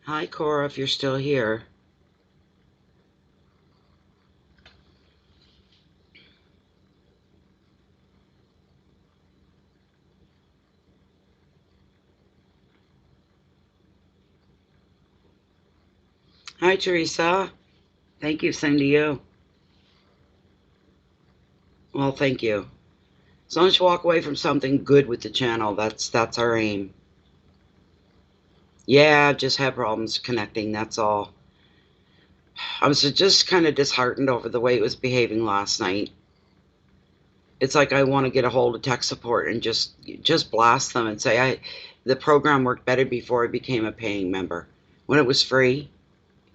Hi, Cora, if you're still here. Hi, Teresa. Thank you. Same to you. Well, thank you. As long as you walk away from something good with the channel, that's our aim. Yeah, I've just had problems connecting, that's all. I was just kind of disheartened over the way it was behaving last night. It's like I want to get a hold of tech support and just blast them and say the program worked better before I became a paying member. When it was free,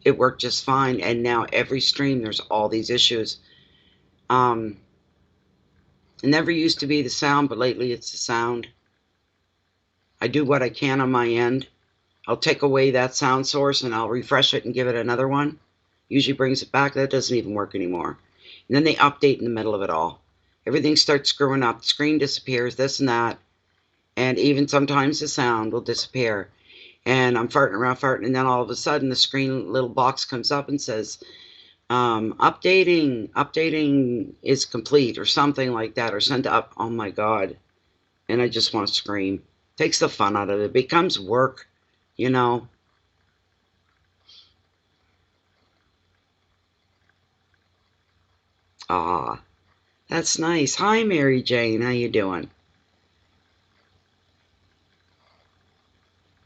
it worked just fine, and now every stream there's all these issues. It never used to be the sound, but lately it's the sound. I do what I can on my end. I'll take away that sound source and I'll refresh it and give it another one. Usually brings it back. That doesn't even work anymore. And then they update in the middle of it all. Everything starts screwing up. The screen disappears, this and that. And even sometimes the sound will disappear. And I'm farting around, farting, and then all of a sudden the screen little box comes up and says, updating is complete, or something like that, or send up. Oh my God. And I just want to scream. Takes the fun out of it. It becomes work, you know. Ah, that's nice. Hi, Mary Jane. How you doing?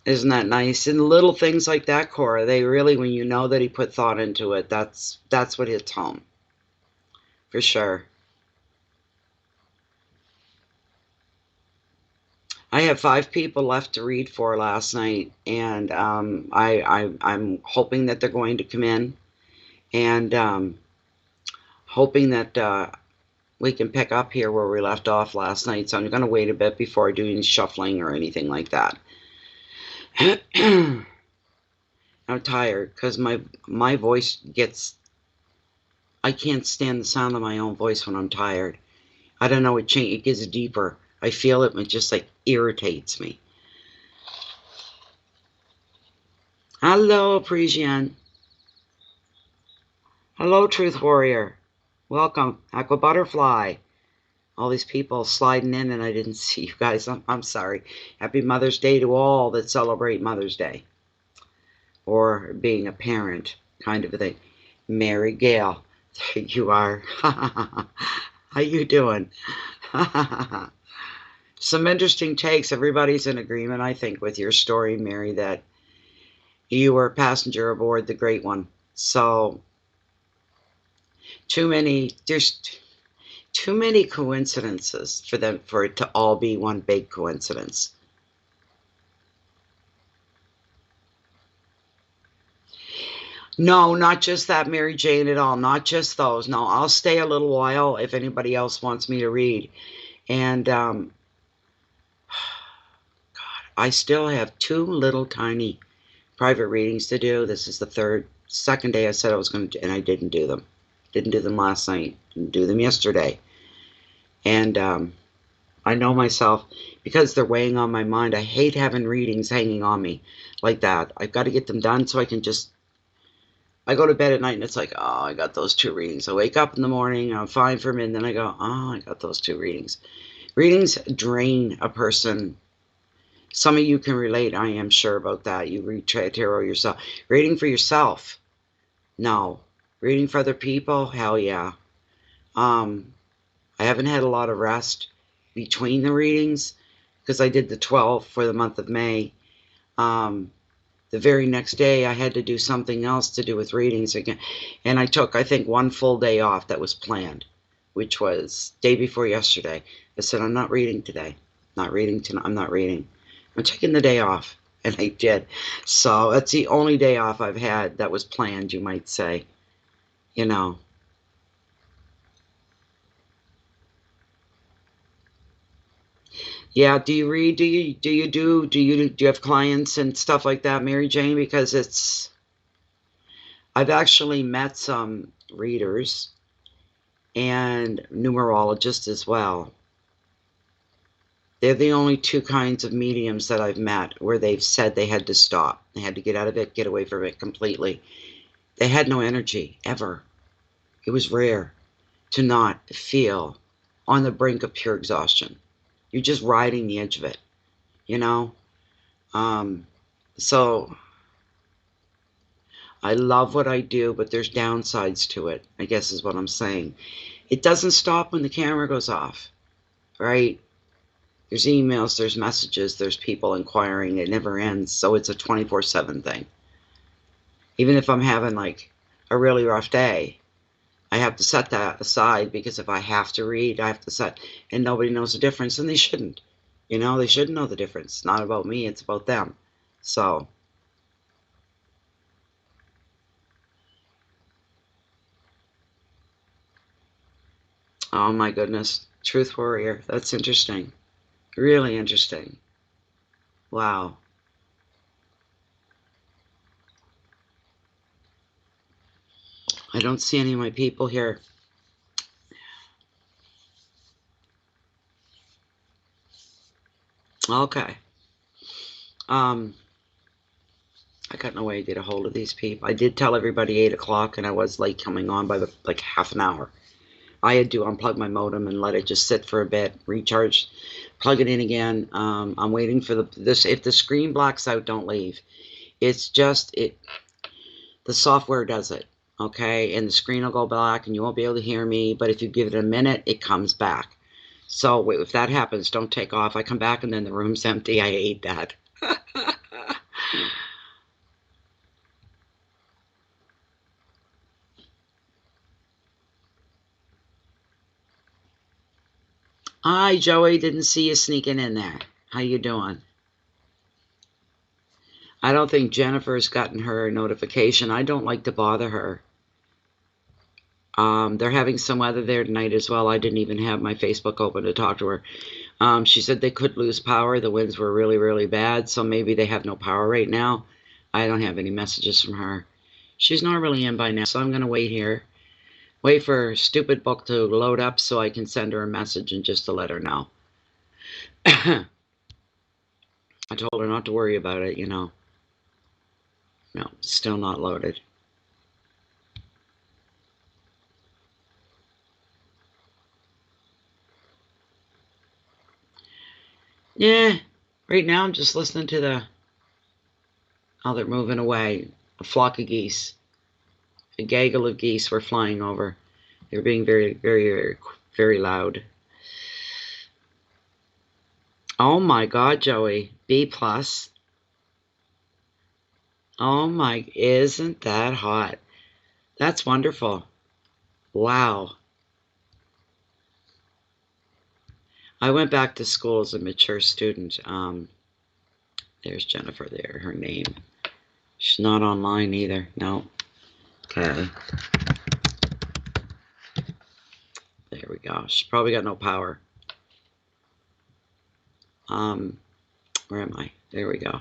Isn't that nice? And little things like that, Cora, they really, when you know that he put thought into it, that's what hits home. For sure. I have 5 people left to read for last night, and I'm hoping that they're going to come in, and hoping that we can pick up here where we left off last night. So I'm going to wait a bit before I do any shuffling or anything like that. I'm tired because my voice gets. I can't stand the sound of my own voice when I'm tired. I don't know. It gets deeper. I feel it, and it just like irritates me. Hello, Parisian. Hello, Truth Warrior. Welcome, Aqua Butterfly. All these people sliding in, and I didn't see you guys. I'm sorry. Happy Mother's Day to all that celebrate Mother's Day or being a parent, kind of a thing. Mary Gail, there you are. How you doing? Some interesting takes. Everybody's in agreement, I think, with your story, Mary, that you were a passenger aboard the Great One. So there's too many coincidences for it to all be one big coincidence. No, not just that, Mary Jane, at all. Not just those. No, I'll stay a little while if anybody else wants me to read. And God, I still have 2 little tiny private readings to do. This is the second day I said I was going to, and I didn't do them. Didn't do them last night. Didn't do them yesterday. And I know myself, because they're weighing on my mind. I hate having readings hanging on me like that. I've got to get them done so I can just. I go to bed at night and it's like, oh, I got those 2 readings. I wake up in the morning, I'm fine for a minute, then I go, oh, I got those 2 readings. Readings drain a person. Some of you can relate, I am sure about that. You read tarot yourself. Reading for yourself, no. Reading for other people, hell yeah. I haven't had a lot of rest between the readings because I did the 12 for the month of May. The very next day I had to do something else to do with readings again, and I took, I think, 1 full day off that was planned, which was day before yesterday. I said, I'm not reading today. Not reading tonight. I'm not reading. I'm taking the day off, and I did. So that's the only day off I've had that was planned, you might say. You know. Yeah, do you read? Do you have clients and stuff like that, Mary Jane? Because I've actually met some readers and numerologists as well. They're the only two kinds of mediums that I've met where they've said they had to stop. They had to get out of it, get away from it completely. They had no energy, ever. It was rare to not feel on the brink of pure exhaustion. You're just riding the edge of it, you know? So I love what I do, but there's downsides to it, I guess is what I'm saying. It doesn't stop when the camera goes off, right? There's emails, there's messages, there's people inquiring. It never ends. So it's a 24/7 thing. Even if I'm having like a really rough day, I have to set that aside, because if I have to read, I have to set, and nobody knows the difference, and they shouldn't. You know, they shouldn't know the difference. It's not about me, it's about them. So, oh my goodness. Truth Warrior. That's interesting. Really interesting. Wow. I don't see any of my people here. Okay. I got no way to get a hold of these people. I did tell everybody 8 o'clock, and I was late coming on by like half an hour. I had to unplug my modem and let it just sit for a bit, recharge, plug it in again. I'm waiting for this. If the screen blacks out, don't leave. It's just the software does it, okay? And the screen will go black, and you won't be able to hear me. But if you give it a minute, it comes back. So if that happens, don't take off. I come back, and then the room's empty. I hate that. Hi, Joey. Didn't see you sneaking in there. How you doing? I don't think Jennifer's gotten her notification. I don't like to bother her. They're having some weather there tonight as well. I didn't even have my Facebook open to talk to her. She said they could lose power. The winds were really, really bad, so maybe they have no power right now. I don't have any messages from her. She's not really in by now, so I'm going to wait here. Wait for her stupid book to load up so I can send her a message and just to let her know. I told her not to worry about it, you know. No, still not loaded. Yeah, right now I'm just listening to the... Oh, they're moving away. A flock of geese. A gaggle of geese were flying over. They were being very, very, very, very loud. Oh my God, Joey. B plus. Oh my, isn't that hot? That's wonderful. Wow. I went back to school as a mature student. There's Jennifer there, her name. She's not online either. No. Okay. There we go. She's probably got no power. Where am I? There we go.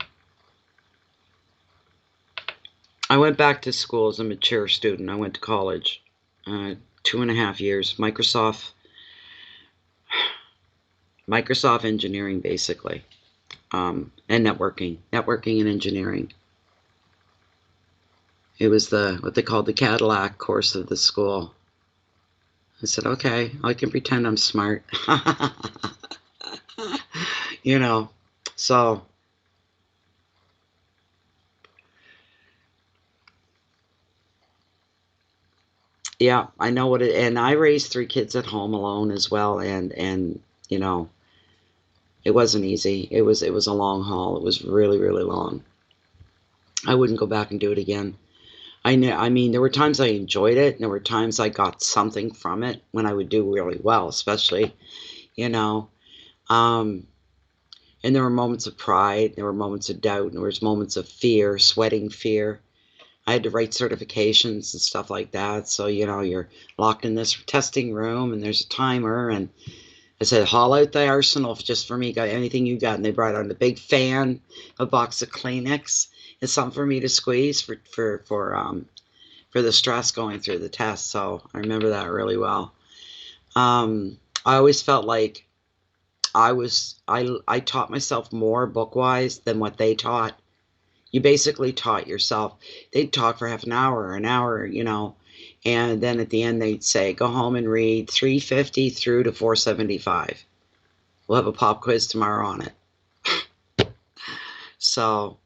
I went back to school as a mature student. I went to college. 2.5 years. Microsoft engineering, basically. And networking and engineering. It was what they called the Cadillac course of the school. I said, okay, I can pretend I'm smart. You know, so yeah, I know what it, and I raised 3 kids at home alone as well, and you know, it wasn't easy. It was a long haul. It was really, really long. I wouldn't go back and do it again. I mean, there were times I enjoyed it, and there were times I got something from it when I would do really well, especially, you know. And there were moments of pride, there were moments of doubt, and there was moments of fear, sweating fear. I had to write certifications and stuff like that. So, you know, you're locked in this testing room, and there's a timer, and I said, haul out the arsenal just for me. Got anything you got? And they brought on the big fan, a box of Kleenex, and something for me to squeeze for the stress going through the test. So I remember that really well. I always felt like I taught myself more book-wise than what they taught. You basically taught yourself. They'd talk for half an hour, you know, and then at the end they'd say, go home and read 350 through to 475. We'll have a pop quiz tomorrow on it. So,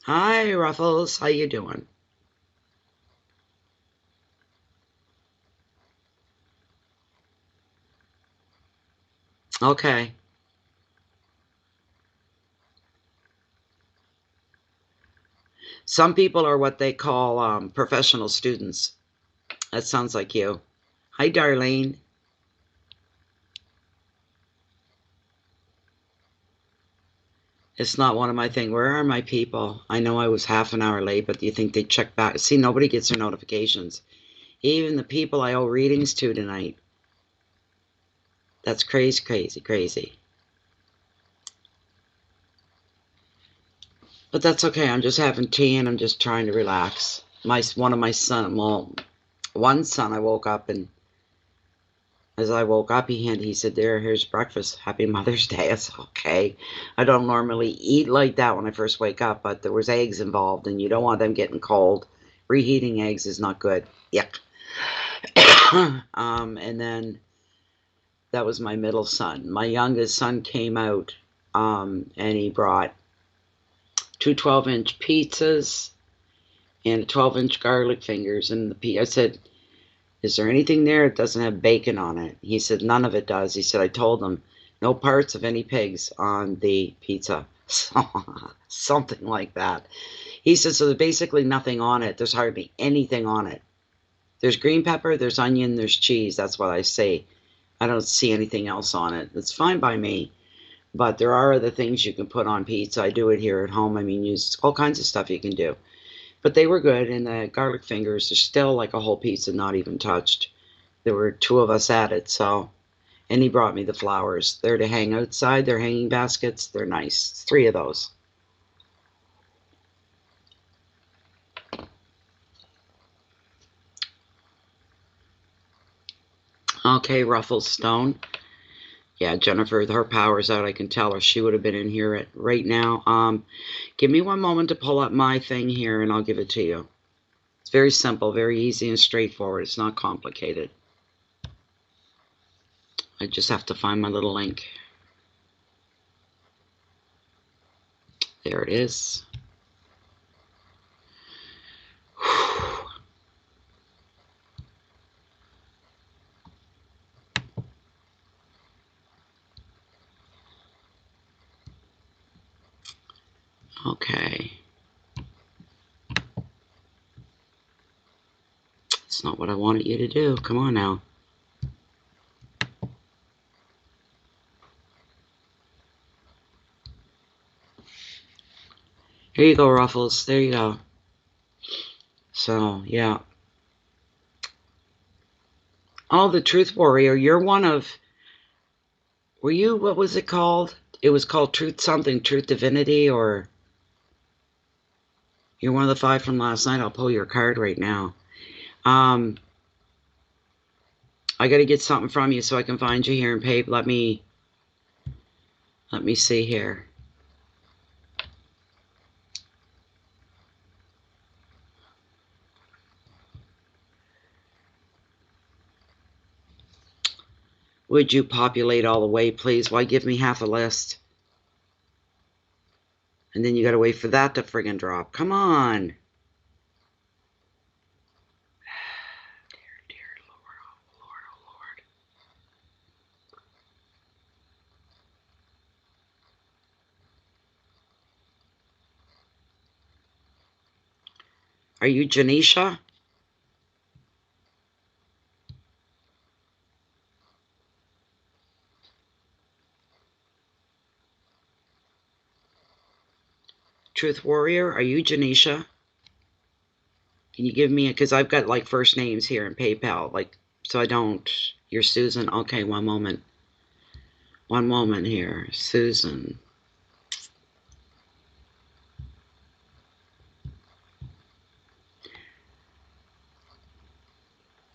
hi Ruffles, how you doing? Okay. Some people are what they call professional students. That sounds like you. Hi, Darlene. It's not one of my things. Where are my people? I know I was half an hour late, but do you think they check back? See, nobody gets their notifications. Even the people I owe readings to tonight. That's crazy, crazy, crazy. But that's okay. I'm just having tea and I'm just trying to relax. One of my son, well, one son, I woke up and as I woke up, he said, here's breakfast. Happy Mother's Day. I said, okay. I don't normally eat like that when I first wake up, but there was eggs involved, and you don't want them getting cold. Reheating eggs is not good. Yuck. And then that was my middle son. My youngest son came out, and he brought two 12-inch pizzas and 12-inch garlic fingers. And I said, is there anything there that doesn't have bacon on it? He said, none of it does. He said, I told him, no parts of any pigs on the pizza. So, something like that. He said, so there's basically nothing on it. There's hardly anything on it. There's green pepper, there's onion, there's cheese. That's what I say. I don't see anything else on it. It's fine by me. But there are other things you can put on pizza. I do it here at home. I mean, use all kinds of stuff you can do. But they were good, and the garlic fingers are still like a whole pizza, not even touched. There were two of us at it, so. And he brought me the flowers. They're to hang outside. They're hanging baskets. They're nice. 3 of those. Okay, Ruffles Stone. Yeah, Jennifer, her power's out. I can tell her. She would have been in here right now. Give me one moment to pull up my thing here, and I'll give it to you. It's very simple, very easy and straightforward. It's not complicated. I just have to find my little link. There it is. Okay. It's not what I wanted you to do. Come on now. Here you go, Ruffles. There you go. So, yeah. Oh, the Truth Warrior. You're one of... Were you... What was it called? It was called Truth something. Truth Divinity, or... You're one of the 5 from last night. I'll pull your card right now. I got to get something from you so I can find you here in paper. Let me see here. Would you populate all the way, please? Why give me half a list? And then you got to wait for that to friggin' drop. Come on. Dear Lord, oh Lord, oh Lord. Are you Janisha? Truth Warrior, are you Janisha? Can you give me a, because I've got like first names here in PayPal, like, so I don't. You're Susan. Okay, one moment. One moment here. Susan.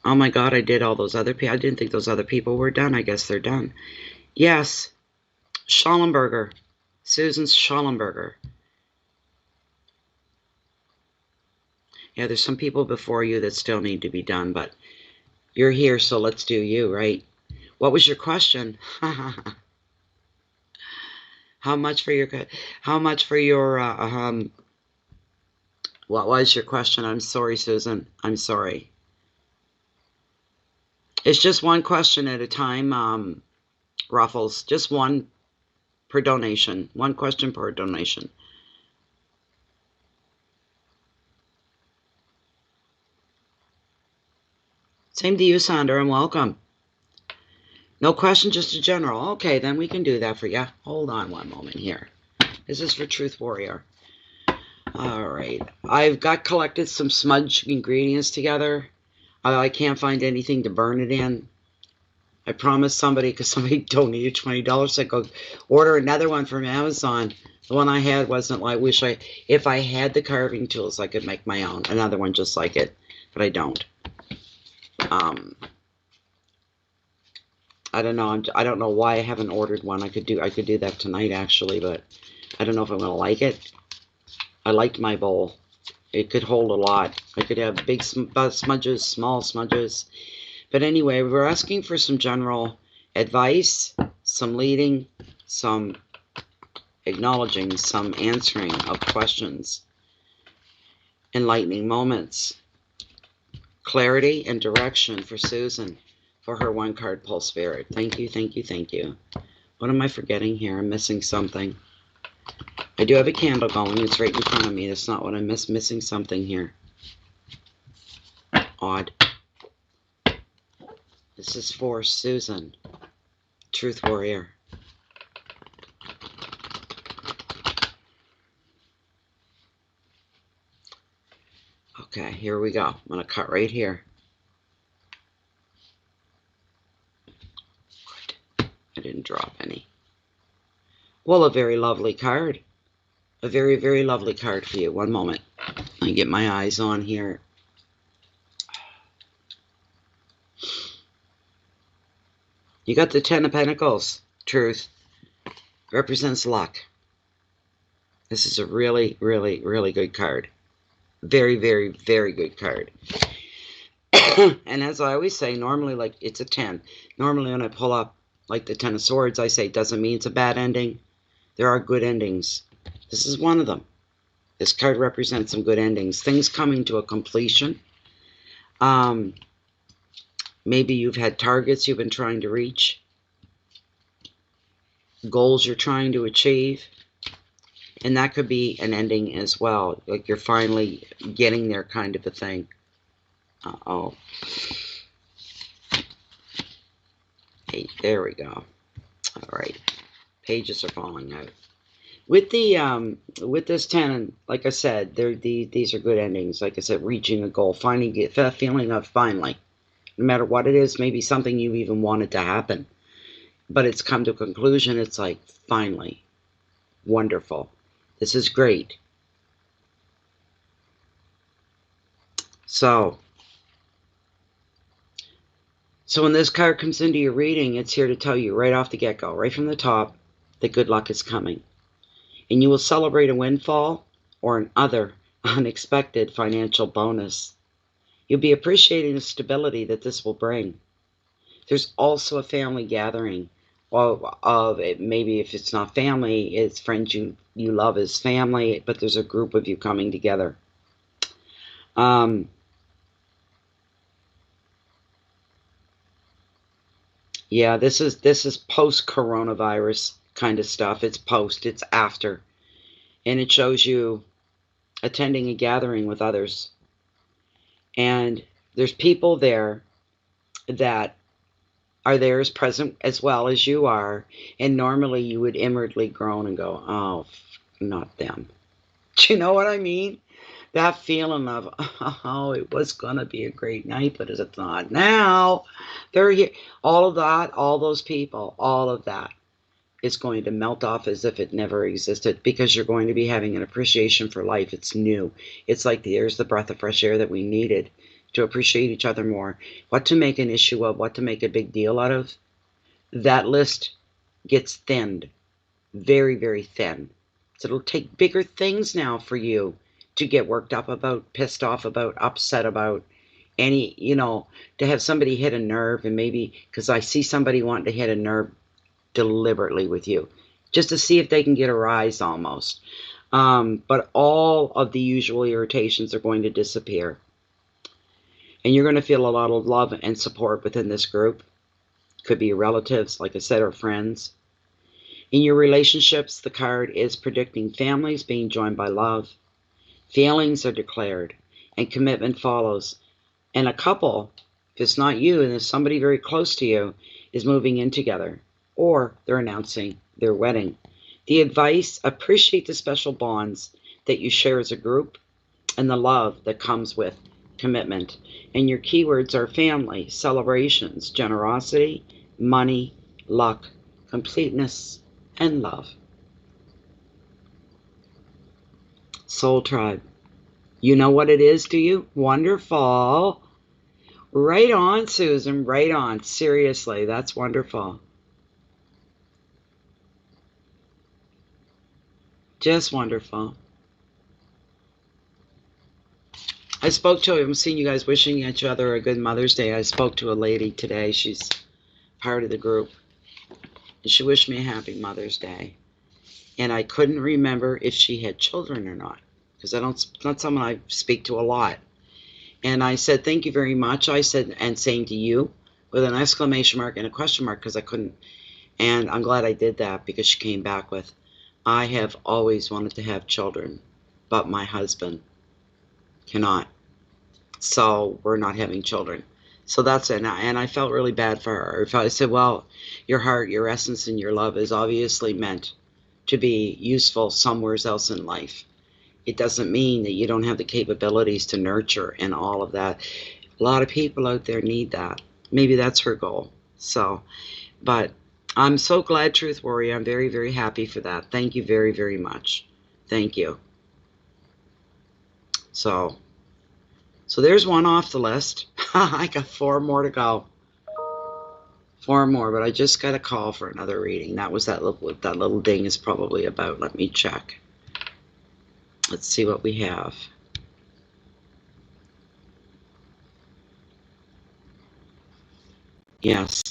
Oh my God, I did all those other people. I didn't think those other people were done. I guess they're done. Yes, Schallenberger. Susan Schallenberger. Yeah, there's some people before you that still need to be done, but you're here, so let's do you, right? What was your question? How much for your, what was your question? I'm sorry, Susan. I'm sorry. It's just one question at a time, Ruffles. Just one per donation. One question per donation. Same to you, Sandra, and welcome. No question, just a general. Okay, then we can do that for you. Hold on one moment here. This is for Truth Warrior. All right. I've got collected some smudge ingredients together. I can't find anything to burn it in. I promised somebody, because somebody donated $20, I go order another one from Amazon. The one I had wasn't like, if I had the carving tools, I could make my own. Another one just like it, but I don't. I don't know. I don't know why I haven't ordered one. I could do that tonight actually, but I don't know if I'm gonna like it. I liked my bowl. It could hold a lot. I could have big smudges, small smudges. But anyway, we're asking for some general advice, some leading, some acknowledging, some answering of questions, enlightening moments, clarity and direction for Susan for her one card pull spirit. Thank you, thank you, thank you. What am I forgetting here? I'm missing something. I do have a candle going. It's right in front of me. That's not what I'm missing something here. Odd. This is for Susan, Truth Warrior. Okay, here we go. I'm going to cut right here. Good. I didn't drop any. Well, a very lovely card. A very, very lovely card for you. One moment. Let me get my eyes on here. You got the Ten of Pentacles. Truth. Represents luck. This is a really, really, really good card. Very, very, very good card. And as I always say, normally, like, it's a 10. Normally when I pull up, like, the Ten of Swords, I say, doesn't mean it's a bad ending. There are good endings. This is one of them. This card represents some good endings. Things coming to a completion. Maybe you've had targets you've been trying to reach. Goals you're trying to achieve. And that could be an ending as well. Like you're finally getting there kind of a thing. Uh-oh. Hey, there we go. All right. Pages are falling out. With the with this 10, like I said, these are good endings. Like I said, reaching a goal, finding that feeling of finally. No matter what it is, maybe something you even wanted to happen. But it's come to a conclusion. It's like, finally. Wonderful. This is great. So when this card comes into your reading, it's here to tell you right off the get-go, right from the top, that good luck is coming. And you will celebrate a windfall or an other unexpected financial bonus. You'll be appreciating the stability that this will bring. There's also a family gathering of it. Maybe if it's not family, it's friends you love as family, but there's a group of you coming together. Yeah, this is post-coronavirus kind of stuff. It's post, it's after. And it shows you attending a gathering with others. And there's people there that are there as present as well as you are. And normally you would inwardly groan and go, oh, not them. Do you know what I mean? That feeling of, oh, it was going to be a great night, but it's not now. They're here. All of that, all those people, all of that is going to melt off as if it never existed, because you're going to be having an appreciation for life. It's new. It's like there's the breath of fresh air that we needed to appreciate each other more, what to make an issue of, what to make a big deal out of, that list gets thinned, very, very thin. So it'll take bigger things now for you to get worked up about, pissed off about, upset about, any, to have somebody hit a nerve, and maybe, because I see somebody wanting to hit a nerve deliberately with you, just to see if they can get a rise almost. But all of the usual irritations are going to disappear. And you're going to feel a lot of love and support within this group. Could be your relatives, like I said, or friends. In your relationships, the card is predicting families being joined by love. Feelings are declared, and commitment follows. And a couple, if it's not you and it's somebody very close to you, is moving in together, or they're announcing their wedding. The advice: appreciate the special bonds that you share as a group and the love that comes with commitment. And your keywords are family, celebrations, generosity, money, luck, completeness, and love. Soul Tribe. You know what it is, do you? Wonderful. Right on, Susan. Right on. Seriously, that's wonderful. Just wonderful. I spoke to, I'm seeing you guys wishing each other a good Mother's Day. I spoke to a lady today. She's part of the group. And she wished me a happy Mother's Day. And I couldn't remember if she had children or not, because not someone I speak to a lot. And I said, thank you very much. I said, and saying to you, with an exclamation mark and a question mark, because I couldn't. And I'm glad I did that, because she came back with, I have always wanted to have children, but my husband cannot. So we're not having children. So that's it. And I felt really bad for her. If I said, well, your heart, your essence, and your love is obviously meant to be useful somewhere else in life. It doesn't mean that you don't have the capabilities to nurture and all of that. A lot of people out there need that. Maybe that's her goal. So, but I'm so glad, Truth Warrior. I'm very, very happy for that. Thank you very, very much. Thank you. So there's one off the list. I got 4 more to go. 4 more, but I just got a call for another reading. That was that little ding is probably about. Let me check. Let's see what we have. Yes.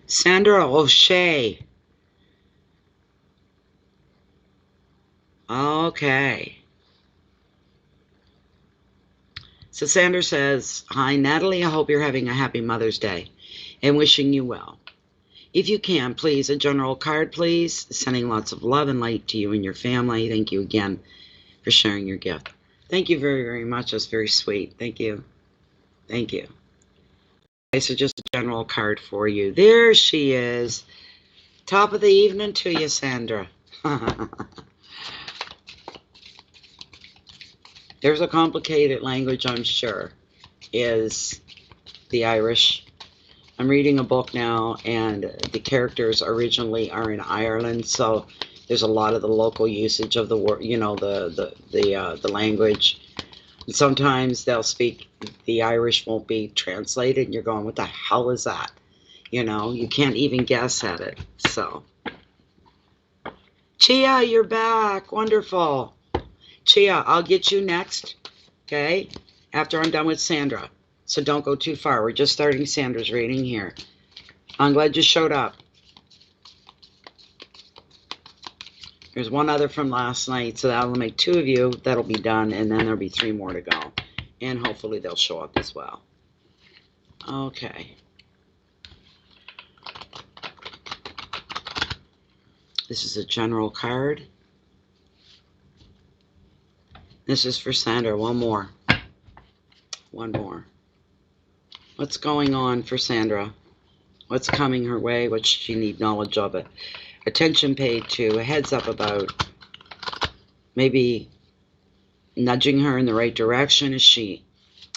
Sandra O'Shea. Okay. So Sandra says, hi, Natalie. I hope you're having a happy Mother's Day and wishing you well. If you can, please, a general card, please. Sending lots of love and light to you and your family. Thank you again for sharing your gift. Thank you very, very much. That's very sweet. Thank you. Thank you. Okay, so just a general card for you. There she is. Top of the evening to you, Sandra. There's a complicated language, I'm sure, is the Irish. I'm reading a book now, and the characters originally are in Ireland, so there's a lot of the local usage of the word, the language. And sometimes they'll speak, the Irish won't be translated, and you're going, what the hell is that? You can't even guess at it. So, Chia, you're back. Wonderful. Chia, I'll get you next, okay, after I'm done with Sandra. So don't go too far. We're just starting Sandra's reading here. I'm glad you showed up. There's one other from last night, so that'll make 2 of you. That'll be done, and then there'll be 3 more to go. And hopefully they'll show up as well. Okay. This is a general card. This is for Sandra. One more. One more. What's going on for Sandra? What's coming her way? What should she need knowledge of it? Attention paid to. A heads up about maybe nudging her in the right direction. Is she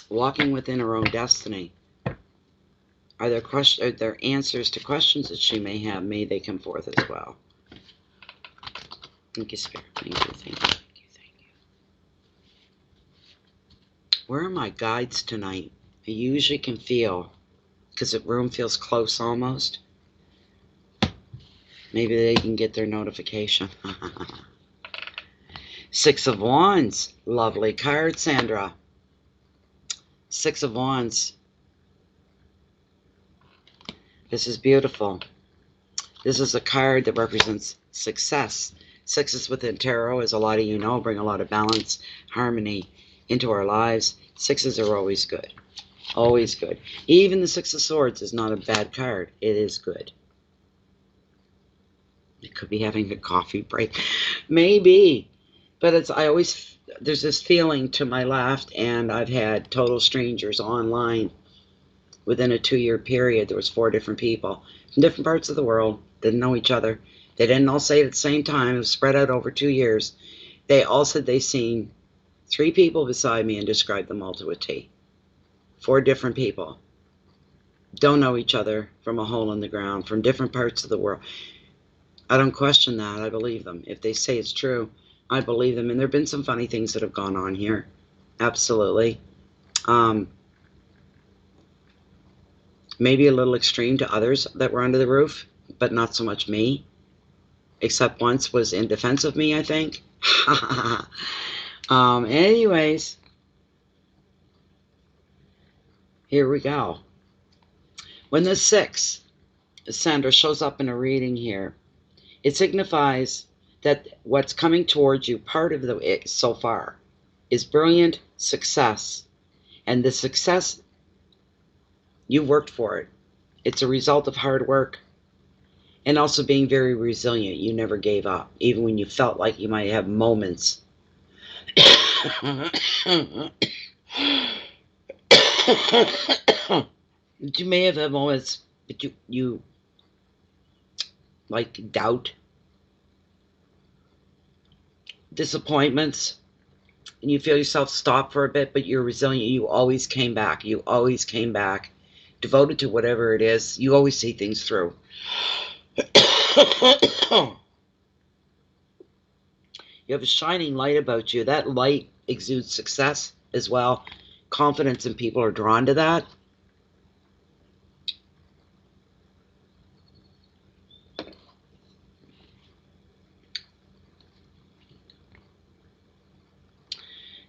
walking within her own destiny? Are there answers to questions that she may have? May they come forth as well? Thank you, Spirit. Thank you, thank you, thank you, thank you. Where are my guides tonight? I usually can feel, because the room feels close almost. Maybe they can get their notification. Six of Wands. Lovely card, Sandra. Six of Wands. This is beautiful. This is a card that represents success. Sixes within tarot, as a lot of you know, bring a lot of balance, harmony into our lives. Sixes are always good. Always good. Even the Six of Swords is not a bad card. It is good. It could be having a coffee break. Maybe. But there's this feeling to my left, and I've had total strangers online within a 2-year period. There was 4 different people from different parts of the world. Didn't know each other. They didn't all say it at the same time. It was spread out over 2 years. They all said they seen 3 people beside me and described them all to a T. 4 different people. Don't know each other, from a hole in the ground, from different parts of the world. I don't question that. I believe them. If they say it's true, I believe them. And there have been some funny things that have gone on here. Absolutely. Maybe a little extreme to others that were under the roof, but not so much me. Except once was in defense of me, I think. Anyways, here we go. When the 6, Sandra, shows up in a reading here, it signifies that what's coming towards you, part of it so far, is brilliant success. And the success, you worked for it. It's a result of hard work. And also being very resilient. You never gave up, even when you felt like you might have moments. You may have had moments, but you like doubt, disappointments, and you feel yourself stop for a bit, but you're resilient. You always came back. You always came back, devoted to whatever it is. You always see things through. You have a shining light about you. That light exudes success as well. Confidence, and people are drawn to that.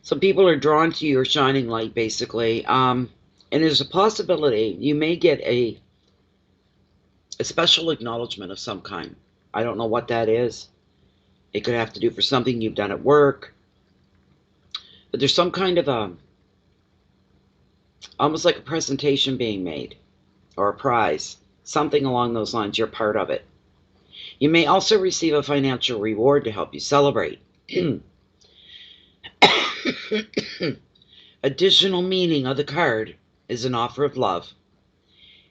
Some people are drawn to your shining light, basically. And there's a possibility you may get a special acknowledgement of some kind. I don't know what that is. It could have to do for something you've done at work. But there's some kind of almost like a presentation being made, or a prize. Something along those lines. You're part of it. You may also receive a financial reward to help you celebrate. Additional meaning of the card is an offer of love.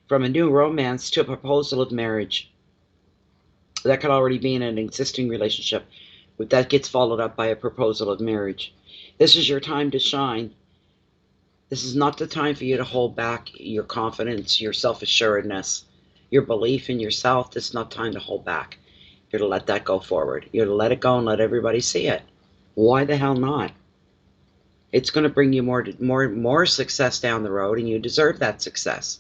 From a new romance to a proposal of marriage. That could already be in an existing relationship, but that gets followed up by a proposal of marriage. This is your time to shine. This is not the time for you to hold back your confidence, your self-assuredness, your belief in yourself. This is not time to hold back. You're to let that go forward. You're to let it go and let everybody see it. Why the hell not? It's going to bring you more success down the road, and you deserve that success.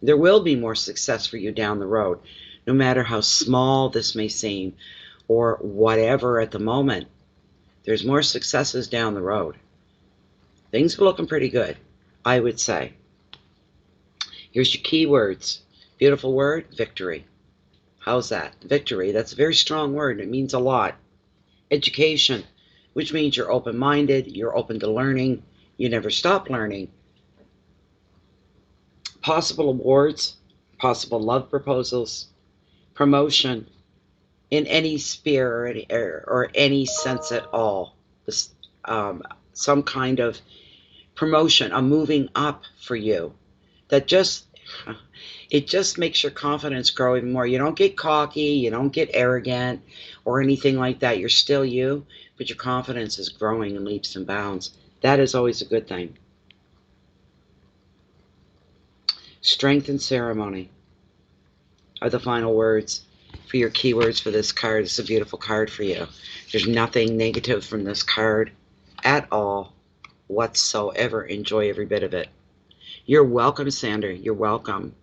There will be more success for you down the road, no matter how small this may seem, or whatever at the moment. There's more successes down the road. Things are looking pretty good, I would say. Here's your key words. Beautiful word, victory. How's that? Victory, that's a very strong word. It means a lot. Education, which means you're open-minded, you're open to learning, you never stop learning. Possible awards, possible love proposals, promotion in any sphere or any sense at all. Some kind of promotion, a moving up for you. It just makes your confidence grow even more. You don't get cocky, you don't get arrogant or anything like that. You're still you, but your confidence is growing in leaps and bounds. That is always a good thing. Strength and ceremony are the final words for your keywords for this card. It's a beautiful card for you. There's nothing negative from this card at all. whatsoever. Enjoy every bit of it. You're welcome, Sandra. You're welcome.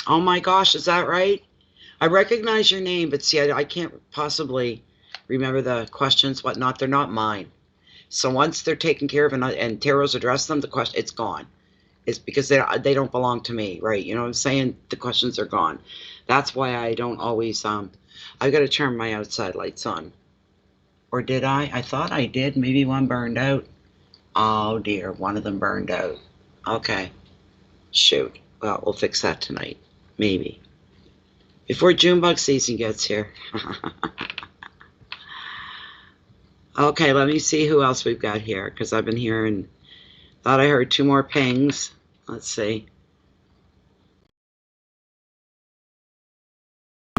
Oh my gosh, is that right? I recognize your name, but see, I can't possibly remember the questions, whatnot. They're not mine. So once they're taken care of and Tarot's addressed them, the question, it's gone. It's because they don't belong to me, right? You know what I'm saying? The questions are gone. That's why I don't always, I've got to turn my outside lights on. Or did I? I thought I did. Maybe one burned out. Oh dear, one of them burned out. Okay. Shoot. Well, we'll fix that tonight. Maybe. Before Junebug season gets here. Okay, let me see who else we've got here, because I've been hearing, thought I heard 2 more pings. Let's see.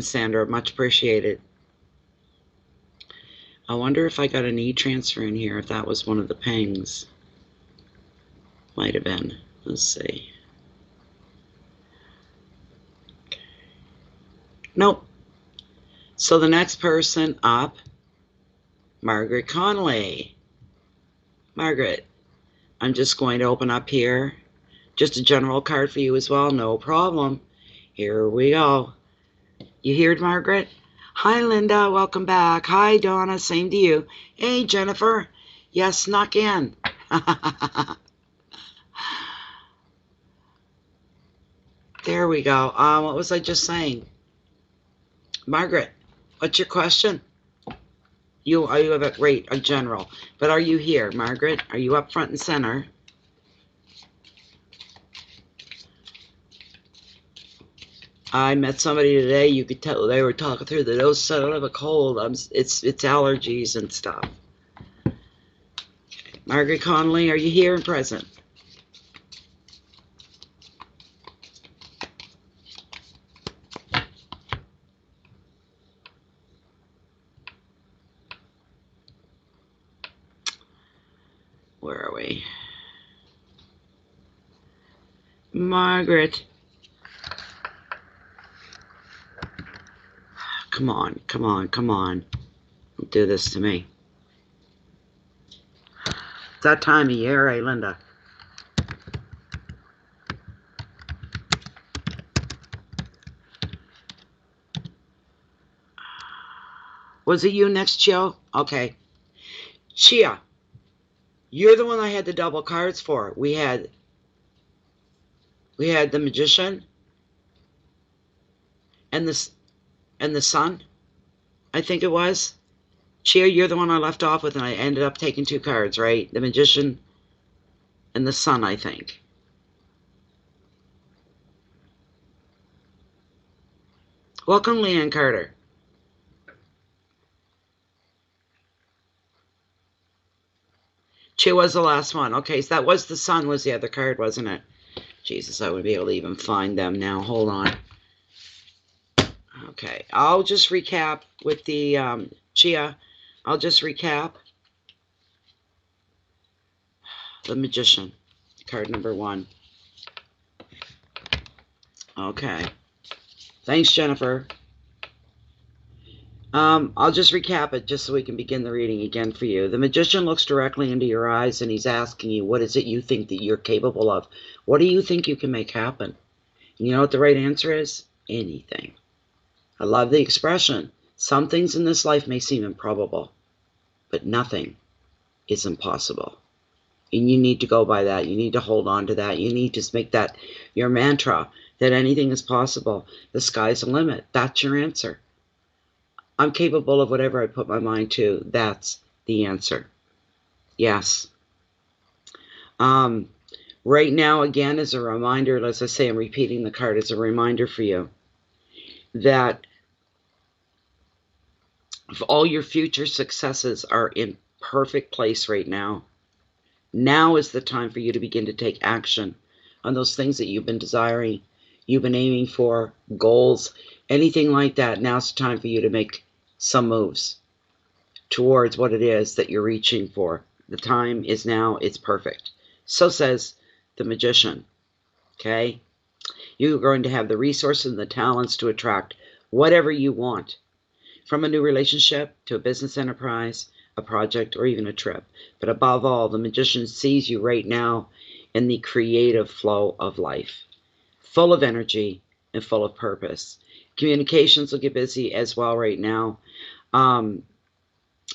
Sandra, much appreciated. I wonder if I got an e-transfer in here, if that was one of the pings. Might have been. Let's see. Nope. So the next person up, Margaret Conley. Margaret, I'm just going to open up here. Just a general card for you as well. No problem. Here we go. You heard, Margaret? Hi, Linda. Welcome back. Hi, Donna. Same to you. Hey, Jennifer. Yes, snuck in. There we go. What was I just saying? Margaret, what's your question? You have a great, a general. But are you here, Margaret? Are you up front and center? I met somebody today. You could tell they were talking through the nose. Said I have a cold. It's allergies and stuff. Okay. Margaret Conley, are you here and present? Where are we? Margaret. Come on, come on, come on. Don't do this to me. It's that time of year, eh, Linda? Was it you next, Chia? Okay. Chia, you're the one I had the double cards for. We had the Magician and the Sun, I think it was. Chia, you're the one I left off with, and I ended up taking 2 cards, right? The Magician and the Sun, I think. Welcome, Leanne Carter. Chia was the last one. Okay, so that was the Sun was the other card, wasn't it? Jesus, I wouldn't be able to even find them now. Hold on. Okay, I'll just recap with the Chia. I'll just recap. The Magician, card number 1. Okay. Thanks, Jennifer. I'll just recap it just so we can begin the reading again for you. The Magician looks directly into your eyes and he's asking you, what is it you think that you're capable of? What do you think you can make happen? You know what the right answer is? Anything. I love the expression. Some things in this life may seem improbable, but nothing is impossible. And you need to go by that. You need to hold on to that. You need to make that your mantra, that anything is possible. The sky's the limit. That's your answer. I'm capable of whatever I put my mind to. That's the answer. Yes. Right now, again, as a reminder, as I say, I'm repeating the card as a reminder for you that all your future successes are in perfect place right now. Now is the time for you to begin to take action on those things that you've been desiring, you've been aiming for, goals, anything like that. Now's the time for you to make some moves towards what it is that you're reaching for. The time is now. It's perfect. So says the Magician. Okay? You're going to have the resources and the talents to attract whatever you want. From a new relationship to a business enterprise, a project, or even a trip. But above all, the Magician sees you right now in the creative flow of life, full of energy and full of purpose. Communications will get busy as well right now.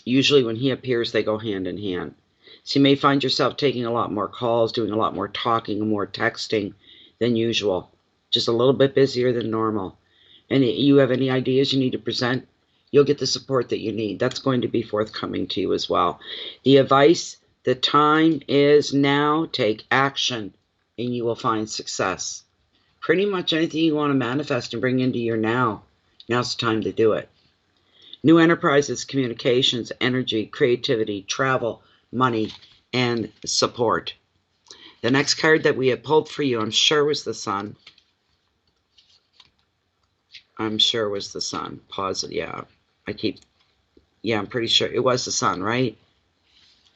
Usually when he appears, they go hand in hand. So you may find yourself taking a lot more calls, doing a lot more talking and more texting than usual. Just a little bit busier than normal. And you have any ideas you need to present, you'll get the support that you need. That's going to be forthcoming to you as well. The advice, the time is now. Take action and you will find success. Pretty much anything you want to manifest and bring into your now's the time to do it. New enterprises, communications, energy, creativity, travel, money, and support. The next card that we have pulled for you, I'm sure was the Sun. I'm sure was the Sun. Pause it. Yeah. I'm pretty sure it was the Sun, right?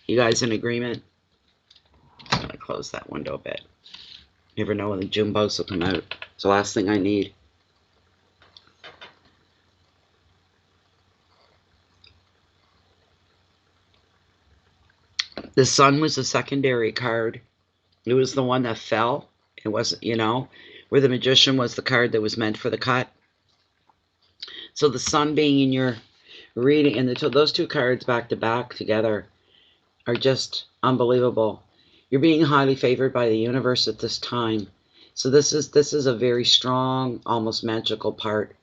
You guys in agreement? I'm going to close that window a bit. You never know when the June bugs will come out. It's the last thing I need. The Sun was a secondary card. It was the one that fell. It wasn't, where the Magician was the card that was meant for the cut. So the Sun being in your reading, and those two cards back to back together are just unbelievable. You're being highly favored by the universe at this time. So this is a very strong, almost magical part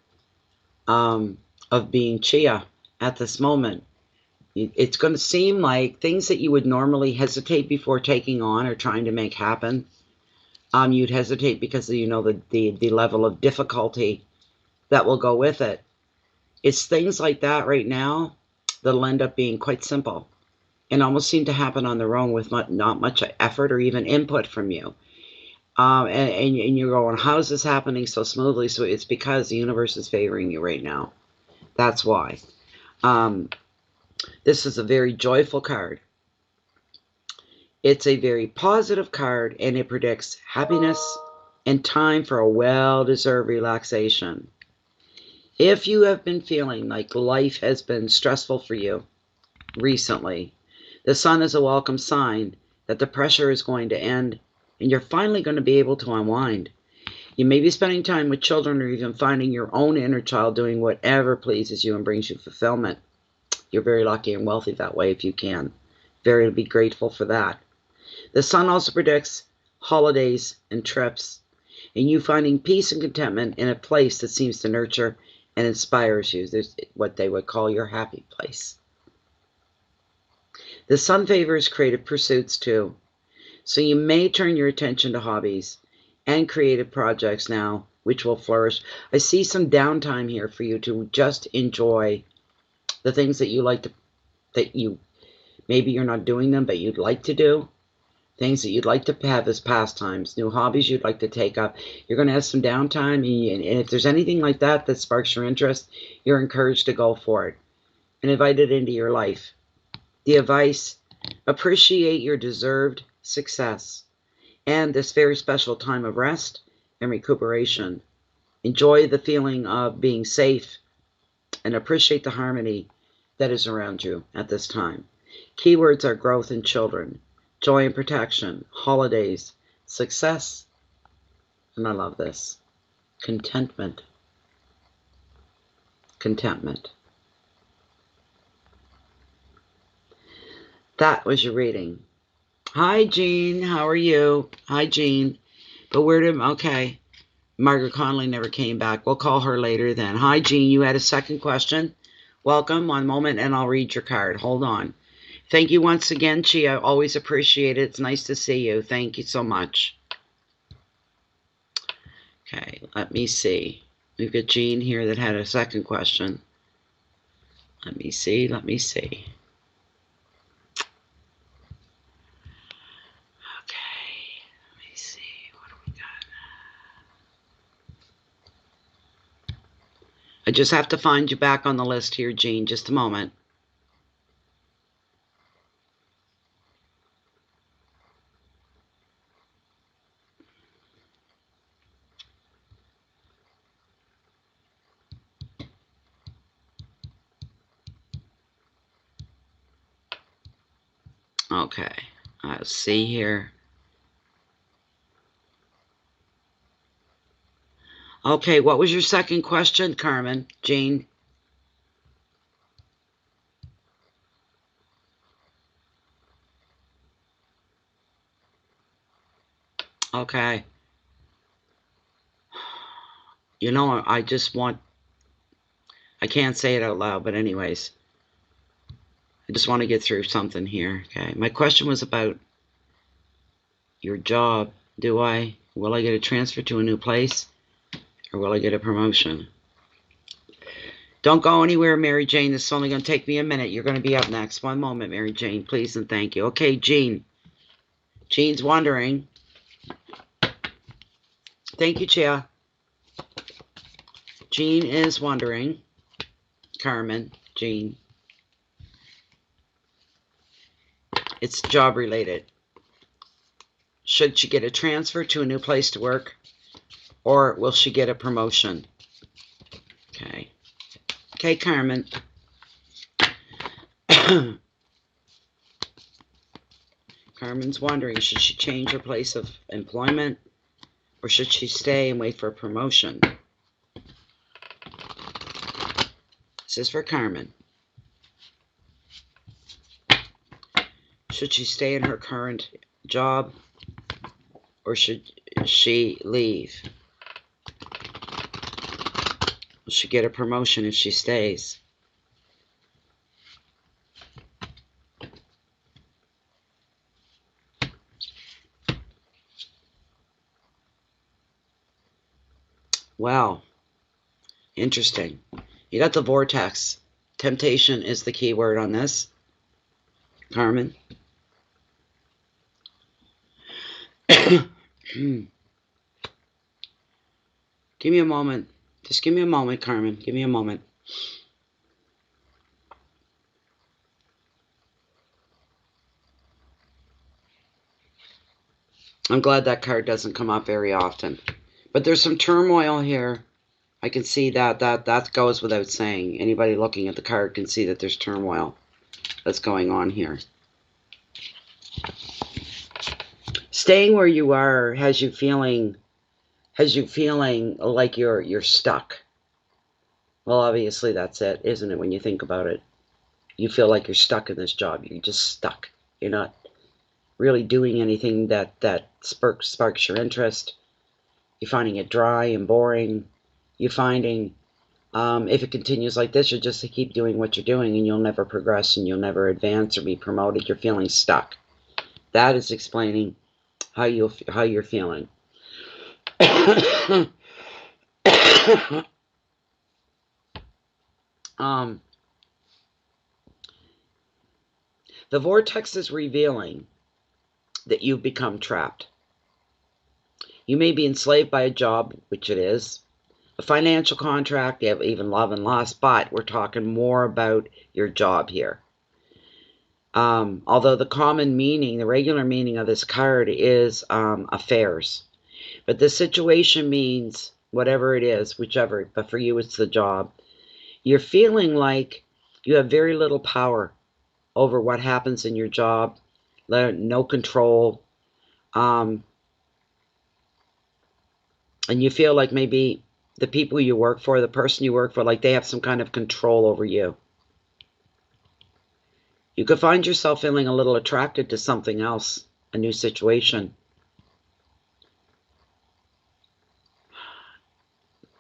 of being Chia at this moment. It's going to seem like things that you would normally hesitate before taking on or trying to make happen, you'd hesitate because of, the level of difficulty that will go with it. It's things like that right now that'll end up being quite simple and almost seem to happen on their own with not much effort or even input from you. And you're going, how is this happening so smoothly? So it's because the universe is favoring you right now. That's why. This is a very joyful card. It's a very positive card, and it predicts happiness and time for a well-deserved relaxation. If you have been feeling like life has been stressful for you recently, the Sun is a welcome sign that the pressure is going to end and you're finally going to be able to unwind. You may be spending time with children or even finding your own inner child doing whatever pleases you and brings you fulfillment. You're very lucky and wealthy that way if you can. Very be grateful for that. The Sun also predicts holidays and trips, and you finding peace and contentment in a place that seems to nurture and inspires you. There's what they would call your happy place. The Sun favors creative pursuits too, so you may turn your attention to hobbies and creative projects now, which will flourish. I see some downtime here for you to just enjoy the things that you like to, that you, maybe you're not doing them, but you'd like to do. Things that you'd like to have as pastimes, new hobbies you'd like to take up. You're going to have some downtime, and if there's anything like that that sparks your interest, you're encouraged to go for it and invite it into your life. The advice, appreciate your deserved success and this very special time of rest and recuperation. Enjoy the feeling of being safe and appreciate the harmony that is around you at this time. Keywords are growth and children, joy and protection, holidays, success, and I love this, contentment. Contentment. That was your reading. Hi, Jean. How are you? Hi, Jean. But okay. Margaret Connolly never came back. We'll call her later then. Hi, Jean. You had a second question? Welcome. One moment, and I'll read your card. Hold on. Thank you once again, Chia. Always appreciate it. It's nice to see you. Thank you so much. Okay, let me see. We've got Jean here that had a second question. Let me see. Okay. Let me see. What do we got? I just have to find you back on the list here, Jean. Just a moment. Okay. Let's see here. Okay, what was your second question, Carmen? Jean? Okay. You know, I can't say it out loud, but anyways. I just want to get through something here. Okay. My question was about your job. Will I get a transfer to a new place? Or will I get a promotion? Don't go anywhere, Mary Jane. This is only going to take me a minute. You're going to be up next. One moment, Mary Jane, please and thank you. Okay, Jean. Jean's wondering. Thank you, Chia. Jean is wondering. Carmen, Jean. It's job related. Should she get a transfer to a new place to work? Or will she get a promotion? Okay. Okay, Carmen. Carmen's wondering, should she change her place of employment? Or should she stay and wait for a promotion? This is for Carmen. Should she stay in her current job? Or should she leave? Will she get a promotion if she stays? Wow. Interesting. You got the vortex. Temptation is the key word on this. Carmen. Give me a moment. Just give me a moment, Carmen. Give me a moment. I'm glad that card doesn't come up very often. But there's some turmoil here. I can see that goes without saying. Anybody looking at the card can see that there's turmoil that's going on here. Staying where you are has you feeling like you're stuck. Well, obviously that's it, isn't it, when you think about it? You feel like you're stuck in this job. You're just stuck. You're not really doing anything that sparks your interest. You're finding it dry and boring. You're finding if it continues like this, you'll just keep doing what you're doing and you'll never progress and you'll never advance or be promoted. You're feeling stuck. That is explaining how you're feeling. The vortex is revealing that you've become trapped. You may be enslaved by a job, which it is, a financial contract, you have even love and loss, but we're talking more about your job here. Although the common meaning, the regular meaning of this card is affairs. But the situation means whatever it is, whichever, but for you it's the job. You're feeling like you have very little power over what happens in your job, no control. And you feel like maybe the people you work for, the person you work for, like they have some kind of control over you. You could find yourself feeling a little attracted to something else, a new situation.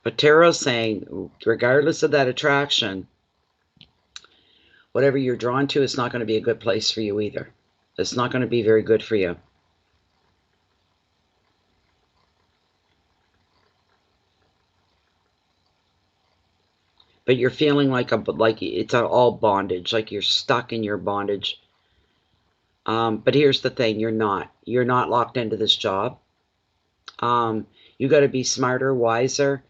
But Tarot's saying, regardless of that attraction, whatever you're drawn to, it's not going to be a good place for you either. It's not going to be very good for you. But you're feeling like it's all bondage, like you're stuck in your bondage. But here's the thing, you're not locked into this job. You got to be smarter, wiser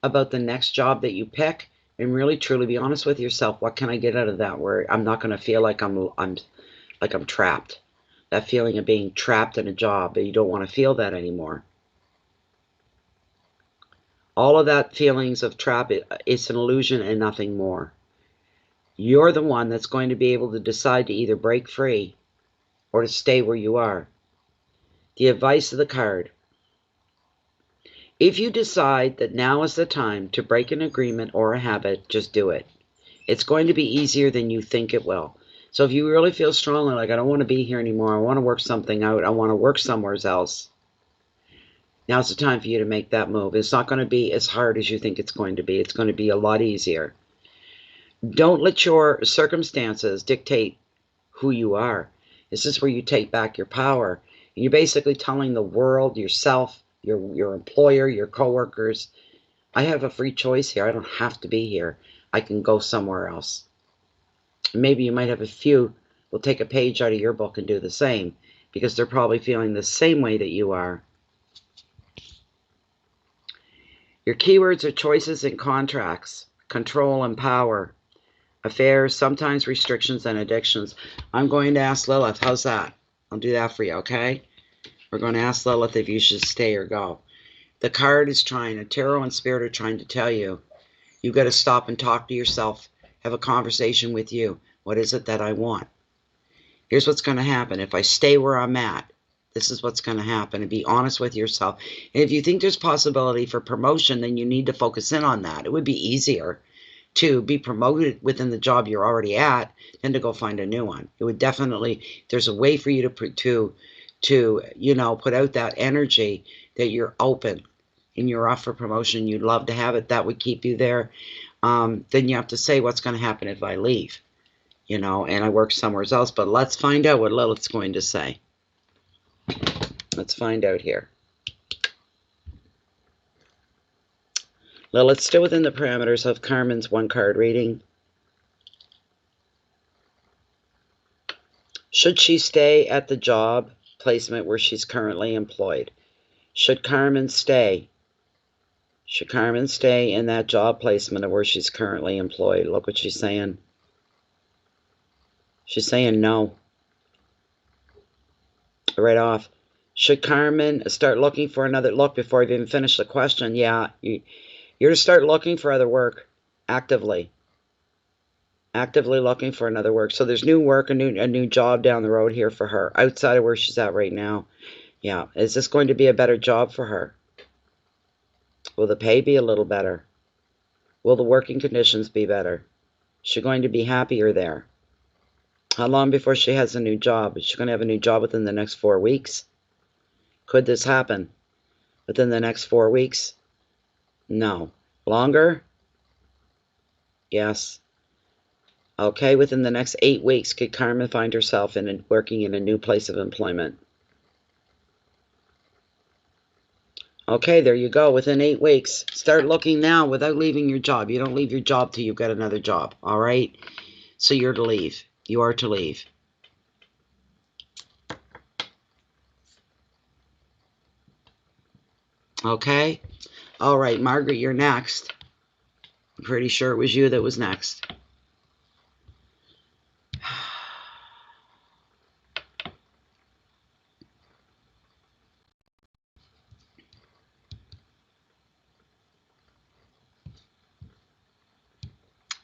about the next job that you pick, and really truly be honest with yourself. What can I get out of that where I'm not going to feel like I'm trapped? That feeling of being trapped in a job, but you don't want to feel that anymore. All of that feelings of trap, it's an illusion and nothing more. You're the one that's going to be able to decide to either break free or to stay where you are. The advice of the card. If you decide that now is the time to break an agreement or a habit, just do it. It's going to be easier than you think it will. So if you really feel strongly like, I don't want to be here anymore, I want to work something out, I want to work somewhere else, now's the time for you to make that move. It's not going to be as hard as you think it's going to be. It's going to be a lot easier. Don't let your circumstances dictate who you are. This is where you take back your power. You're basically telling the world, yourself, your employer, your coworkers, I have a free choice here. I don't have to be here. I can go somewhere else. Maybe you might have a few will take a page out of your book and do the same, because they're probably feeling the same way that you are. Your keywords are choices and contracts, control and power, affairs, sometimes restrictions and addictions. I'm going to ask Lilith. How's that? I'll do that for you, okay? We're going to ask Lilith if you should stay or go. The card is trying, tarot and spirit are trying to tell you, you've got to stop and talk to yourself, have a conversation with you. What is it that I want? Here's what's going to happen. If I stay where I'm at, this is what's going to happen. And be honest with yourself. And if you think there's possibility for promotion, then you need to focus in on that. It would be easier to be promoted within the job you're already at than to go find a new one. It would definitely, there's a way for you to you know, put out that energy that you're open and you're off for promotion. You'd love to have it. That would keep you there. Then you have to say, what's going to happen if I leave? You know, and I work somewhere else. But let's find out what Lilith's going to say. Let's find out here. Lilith, still within the parameters of Carmen's one-card reading. Should she stay at the job placement where she's currently employed? Should Carmen stay? Should Carmen stay in that job placement of where she's currently employed? Look what she's saying. She's saying no. Right off. Should Carmen start looking for another look before I've even finished the question? Yeah, you're to start looking for other work actively. Actively looking for another work. So there's new work, a new job down the road here for her, outside of where she's at right now. Yeah, is this going to be a better job for her? Will the pay be a little better? Will the working conditions be better? Is she going to be happier there? How long before she has a new job? Is she going to have a new job within the next 4 weeks? Could this happen within the next 4 weeks? No. Longer? Yes. Okay, within the next 8 weeks, could Carmen find herself working in a new place of employment? Okay, there you go. Within 8 weeks. Start looking now without leaving your job. You don't leave your job till you've got another job, all right? So you're to leave. You are to leave. Okay? All right, Margaret, you're next. I'm pretty sure it was you that was next.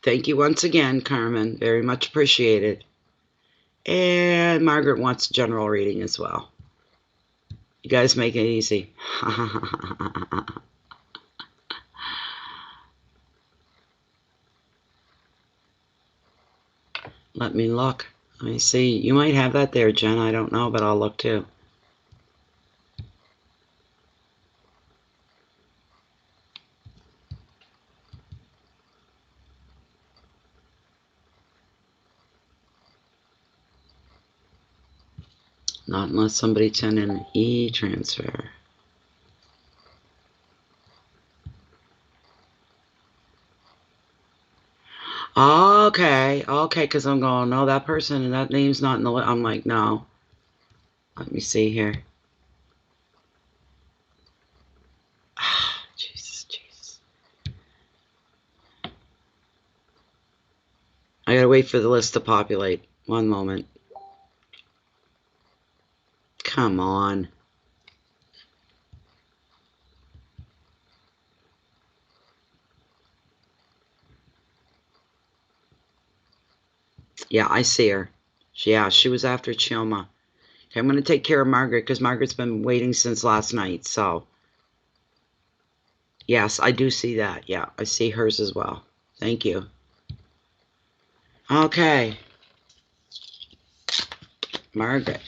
Thank you once again, Carmen. Very much appreciated. And Margaret wants a general reading as well. You guys make it easy. Let me look. Let me see. You might have that there, Jen. I don't know, but I'll look too. Not unless somebody sent in an e-transfer. Okay, because I'm going, no, that person and that name's not in the list. I'm like, no. Let me see here. Jesus. I gotta wait for the list to populate. One moment. Come on. Yeah, I see her. Yeah, she was after Chioma. Okay, I'm going to take care of Margaret because Margaret's been waiting since last night. So, yes, I do see that. Yeah, I see hers as well. Thank you. Okay. Margaret.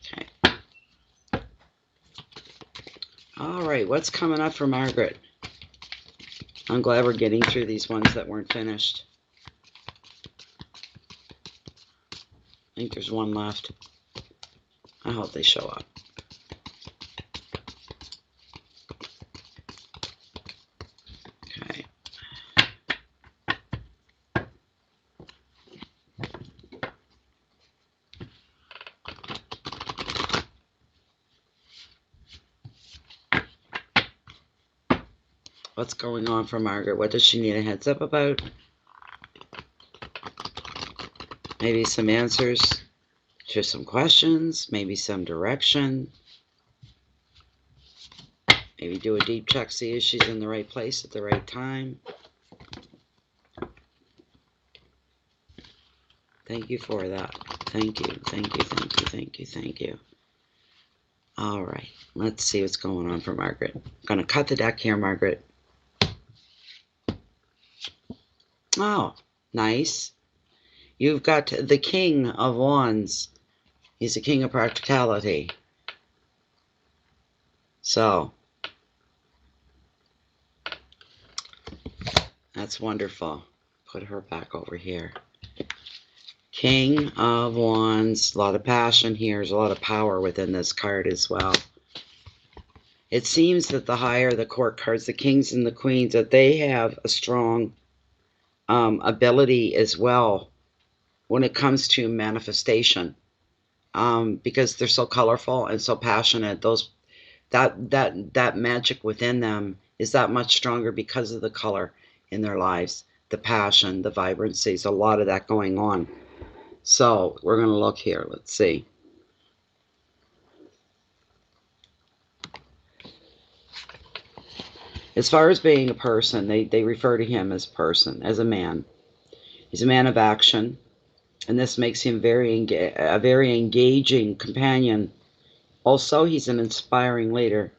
Okay. All right, what's coming up for Margaret? I'm glad we're getting through these ones that weren't finished. I think there's one left. I hope they show up. Okay. What's going on for Margaret? What does she need a heads up about? Maybe some answers to some questions, maybe some direction. Maybe do a deep check, see if she's in the right place at the right time. Thank you for that. Thank you, thank you, thank you, thank you, thank you. All right, let's see what's going on for Margaret. I'm going to cut the deck here, Margaret. Oh, nice. You've got the King of Wands. He's the king of practicality. So, that's wonderful. Put her back over here. King of Wands. A lot of passion here. There's a lot of power within this card as well. It seems that the higher the court cards, the kings and the queens, that they have a strong ability as well when it comes to manifestation. Because they're so colorful and so passionate. That magic within them is that much stronger because of the color in their lives, the passion, the vibrancy. There's a lot of that going on. So we're going to look here. Let's see. As far as being a person, they refer to him as person, as a man. He's a man of action, and this makes him a very engaging companion. Also, he's an inspiring leader.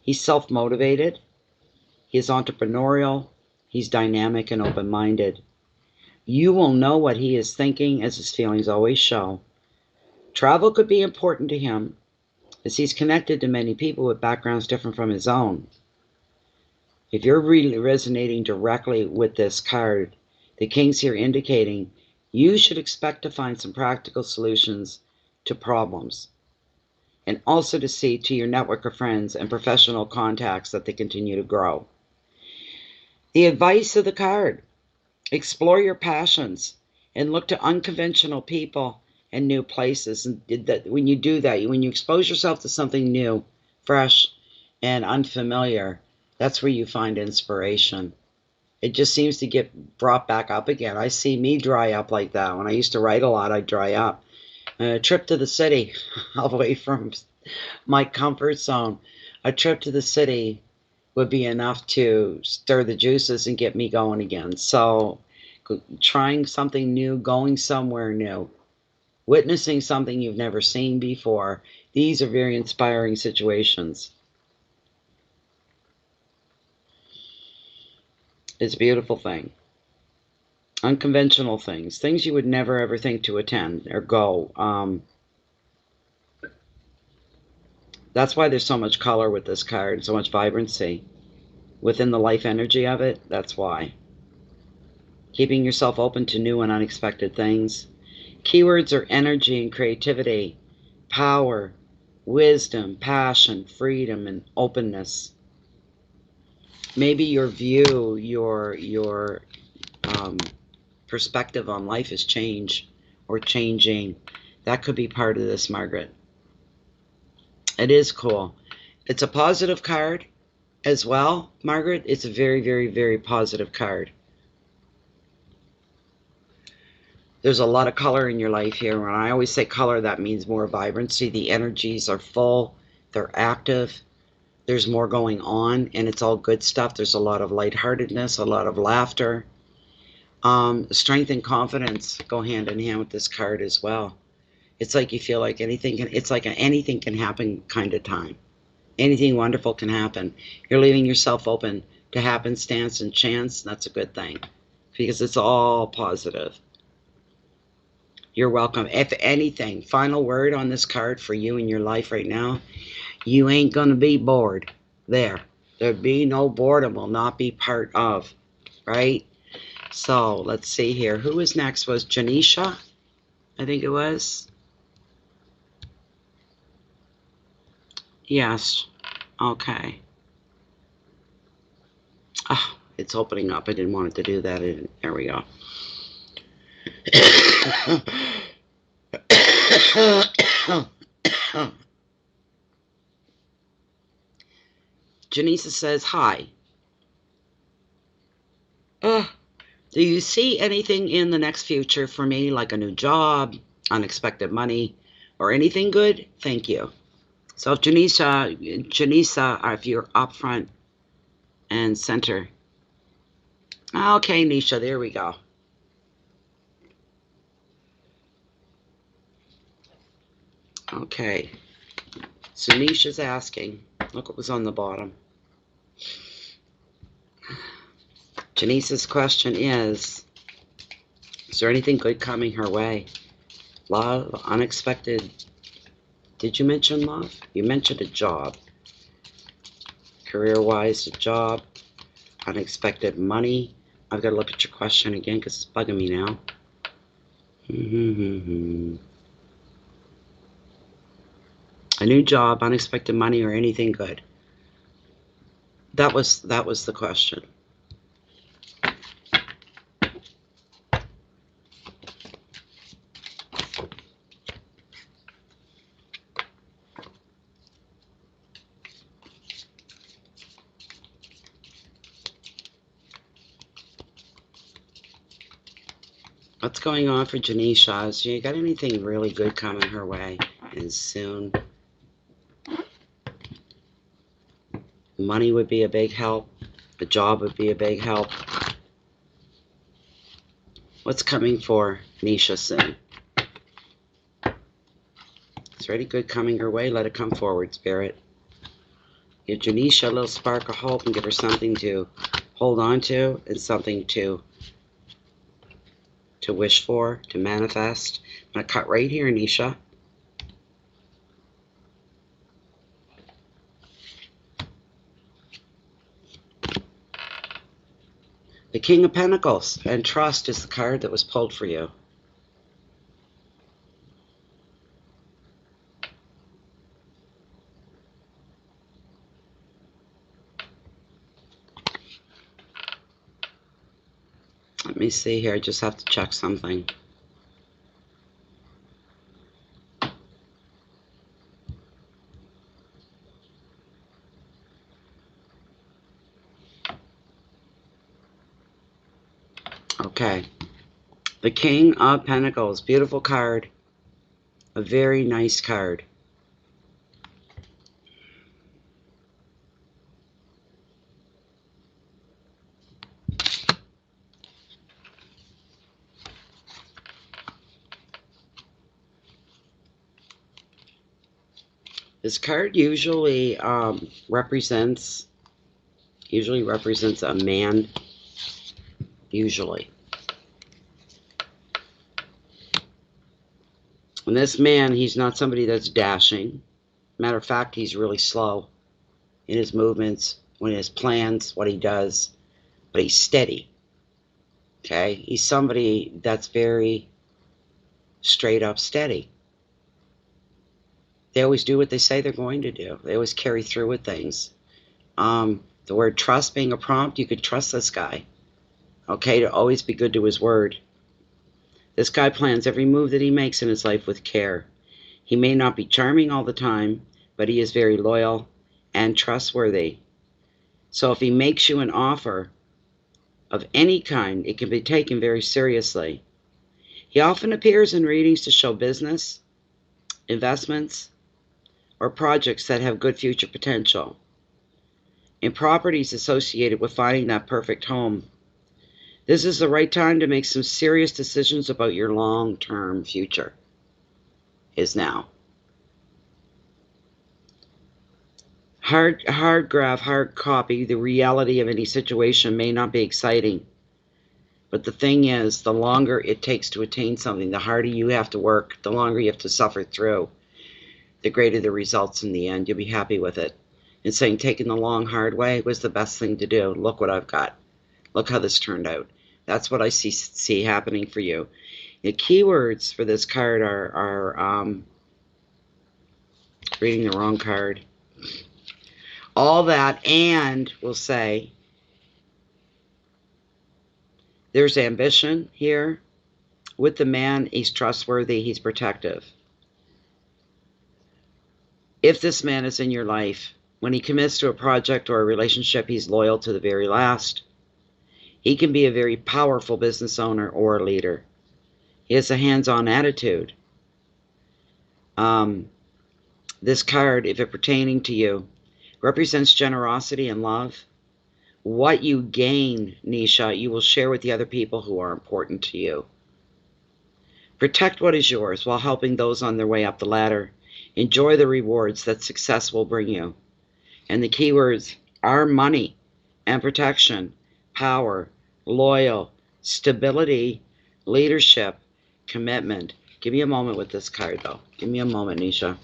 He's self-motivated. He's entrepreneurial. He's dynamic and open-minded. You will know what he is thinking, as his feelings always show. Travel could be important to him, as he's connected to many people with backgrounds different from his own. If you're really resonating directly with this card, the King's here indicating you should expect to find some practical solutions to problems, and also to see to your network of friends and professional contacts that they continue to grow. The advice of the card: explore your passions and look to unconventional people and new places. And that when you do that, when you expose yourself to something new, fresh, and unfamiliar, that's where you find inspiration. It just seems to get brought back up again. I see me dry up like that. When I used to write a lot, I'd dry up. A trip to the city, away from my comfort zone, a trip to the city would be enough to stir the juices and get me going again. So trying something new, going somewhere new, witnessing something you've never seen before, these are very inspiring situations. It's a beautiful thing. Unconventional things. Things you would never ever think to attend or go. That's why there's so much color with this card, so much vibrancy within the life energy of it. That's why. Keeping yourself open to new and unexpected things. Keywords are energy and creativity, power, wisdom, passion, freedom, and openness. Maybe your view, your perspective on life has changed or changing. That could be part of this, Margaret. It is cool. It's a positive card as well, Margaret. It's a very, very, very positive card. There's a lot of color in your life here. When I always say color, that means more vibrancy. The energies are full. They're active. there's more going on, and it's all good stuff. There's a lot of lightheartedness, a lot of laughter. Strength and confidence go hand in hand with this card as well. It's like you feel like it's like an anything can happen kind of time. Anything wonderful can happen. You're leaving yourself open to happenstance and chance. That's a good thing because it's all positive. You're welcome. If anything, final word on this card for you in your life right now, you ain't going to be bored. There be no boredom, will not be part of, right? So let's see here. Who was next? Was Janisha? I think it was. Yes. Okay. Oh, it's opening up. I didn't want it to do that. There we go. Janisa says, hi. Do you see anything in the next future for me, like a new job, unexpected money, or anything good? Thank you. So if Janisa, if you're up front and center. Okay, Nisha, there we go. Okay. So Nisha's asking, look what was on the bottom. Janice's question is there anything good coming her way? Love, unexpected. Did you mention love? You mentioned a job. Career-wise, a job. Unexpected money. I've got to look at your question again because it's bugging me now. A new job, unexpected money, or anything good. That was the question. What's going on for Janisha? Has you got anything really good coming her way? And soon. Money would be a big help. A job would be a big help. What's coming for Nisha soon? Is there any good coming her way? Let it come forward, Spirit. Give Janisha a little spark of hope and give her something to hold on to and something to wish for, to manifest. I'm going to cut right here, Nisha. The King of Pentacles and Trust is the card that was pulled for you. Let me see here. I just have to check something. Okay. The King of Pentacles. Beautiful card. A very nice card. This card usually represents a man. Usually. And this man, he's not somebody that's dashing. Matter of fact, he's really slow in his movements, when his plans, what he does, but he's steady. Okay? He's somebody that's very straight up steady. They always do what they say they're going to do. They always carry through with things. The word trust being a prompt, you could trust this guy. Okay? To always be good to his word. This guy plans every move that he makes in his life with care. He may not be charming all the time, but he is very loyal and trustworthy. So if he makes you an offer of any kind, it can be taken very seriously. He often appears in readings to show business, investments, or projects that have good future potential. and properties associated with finding that perfect home. This is the right time to make some serious decisions about your long-term future. Is now. Hard copy, the reality of any situation may not be exciting. But the thing is, the longer it takes to attain something, the harder you have to work, the longer you have to suffer through, the greater the results in the end. You'll be happy with it. And saying taking the long, hard way was the best thing to do. Look what I've got. Look how this turned out. That's what I see happening for you. The keywords for this card are reading the wrong card. All that, and we'll say there's ambition here. With the man, he's trustworthy, he's protective. If this man is in your life, when he commits to a project or a relationship, he's loyal to the very last. He can be a very powerful business owner or a leader. He has a hands-on attitude. This card, if it pertaining to you, represents generosity and love. What you gain, Nisha, you will share with the other people who are important to you. Protect what is yours while helping those on their way up the ladder. Enjoy the rewards that success will bring you. And the keywords are money and protection, power, loyal, stability, leadership, commitment. Give me a moment with this card, though. Give me a moment, Nisha.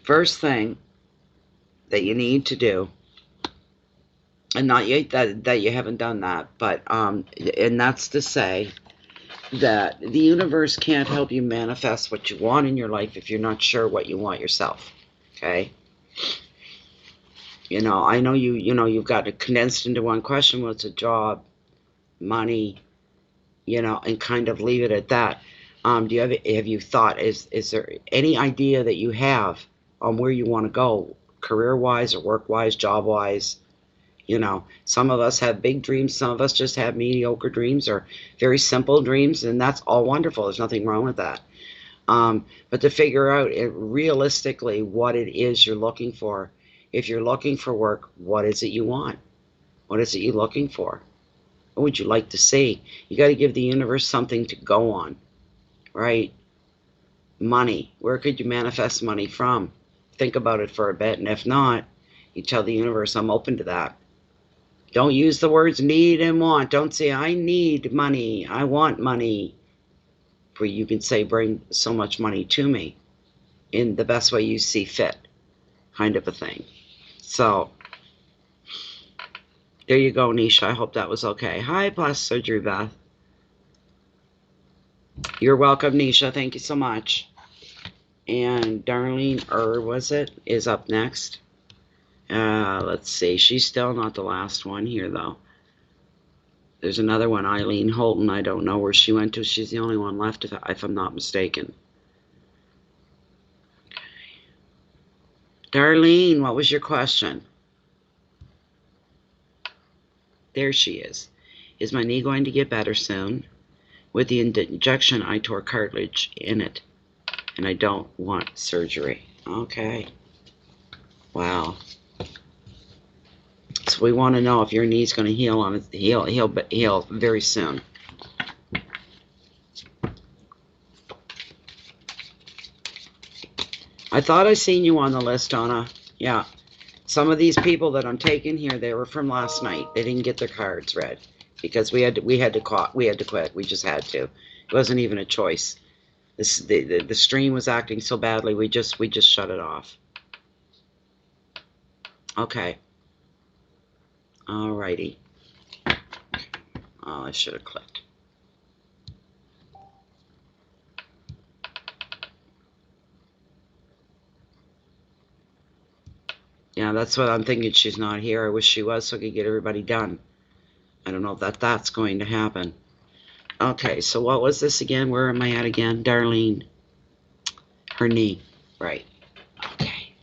First thing that you need to do, and not yet that you haven't done that, but and that's to say that the universe can't help you manifest what you want in your life if you're not sure what you want yourself. Okay? You know, I know you've got it condensed into one question. Well, it's a job, money, and kind of leave it at that. Have you thought, is there any idea that you have on where you want to go, career-wise or work-wise, job-wise? Some of us have big dreams, some of us just have mediocre dreams or very simple dreams, and that's all wonderful. There's nothing wrong with that. But to figure out realistically what it is you're looking for. If you're looking for work, what is it you want? What is it you're looking for? What would you like to see? You got to give the universe something to go on, right? Money. Where could you manifest money from? Think about it for a bit, and if not, you tell the universe, I'm open to that. Don't use the words need and want. Don't say, I need money, I want money. For you can say, bring so much money to me in the best way you see fit, kind of a thing. So, there you go, Nisha. I hope that was okay. Hi, Plastic Surgery Beth. You're welcome, Nisha. Thank you so much. And Darlene, is up next. Let's see. She's still not the last one here, though. There's another one, Eileen Holton. I don't know where she went to. She's the only one left, if I'm not mistaken. Darlene, what was your question? There she is. Is my knee going to get better soon? With the injection, I tore cartilage in it, and I don't want surgery. Okay. Wow. So we want to know if your knee's going to heal very soon. I thought I seen you on the list, Donna. Yeah. Some of these people that I'm taking here, they were from last night. They didn't get their cards read because we had to quit. We just had to. It wasn't even a choice. The stream was acting so badly. We just shut it off. Okay. Alrighty. Oh, I should have clicked. Yeah, that's what I'm thinking. She's not here. I wish she was so I could get everybody done. I don't know if that's going to happen. Okay, so what was this again? Where am I at again? Darlene. Her knee. Right. Okay.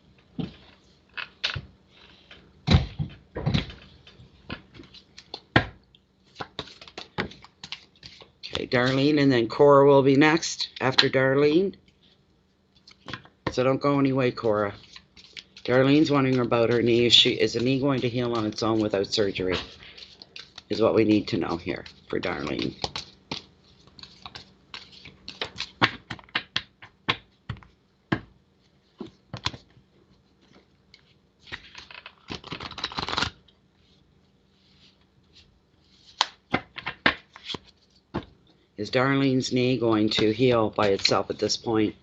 Okay, Darlene, and then Cora will be next after Darlene. So don't go anyway, Cora. Darlene's wondering about her knee. Is the knee going to heal on its own without surgery? Is what we need to know here for Darlene. Is Darlene's knee going to heal by itself at this point?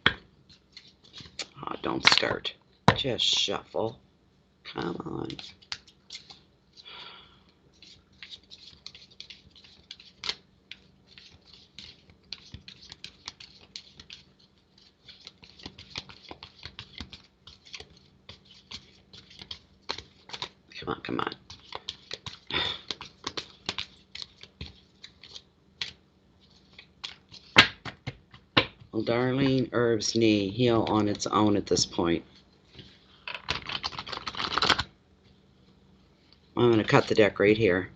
Oh, don't start. Just shuffle. Come on. Come on, come on. Will Darlene Herb's knee heal on its own at this point? I'm going to cut the deck right here.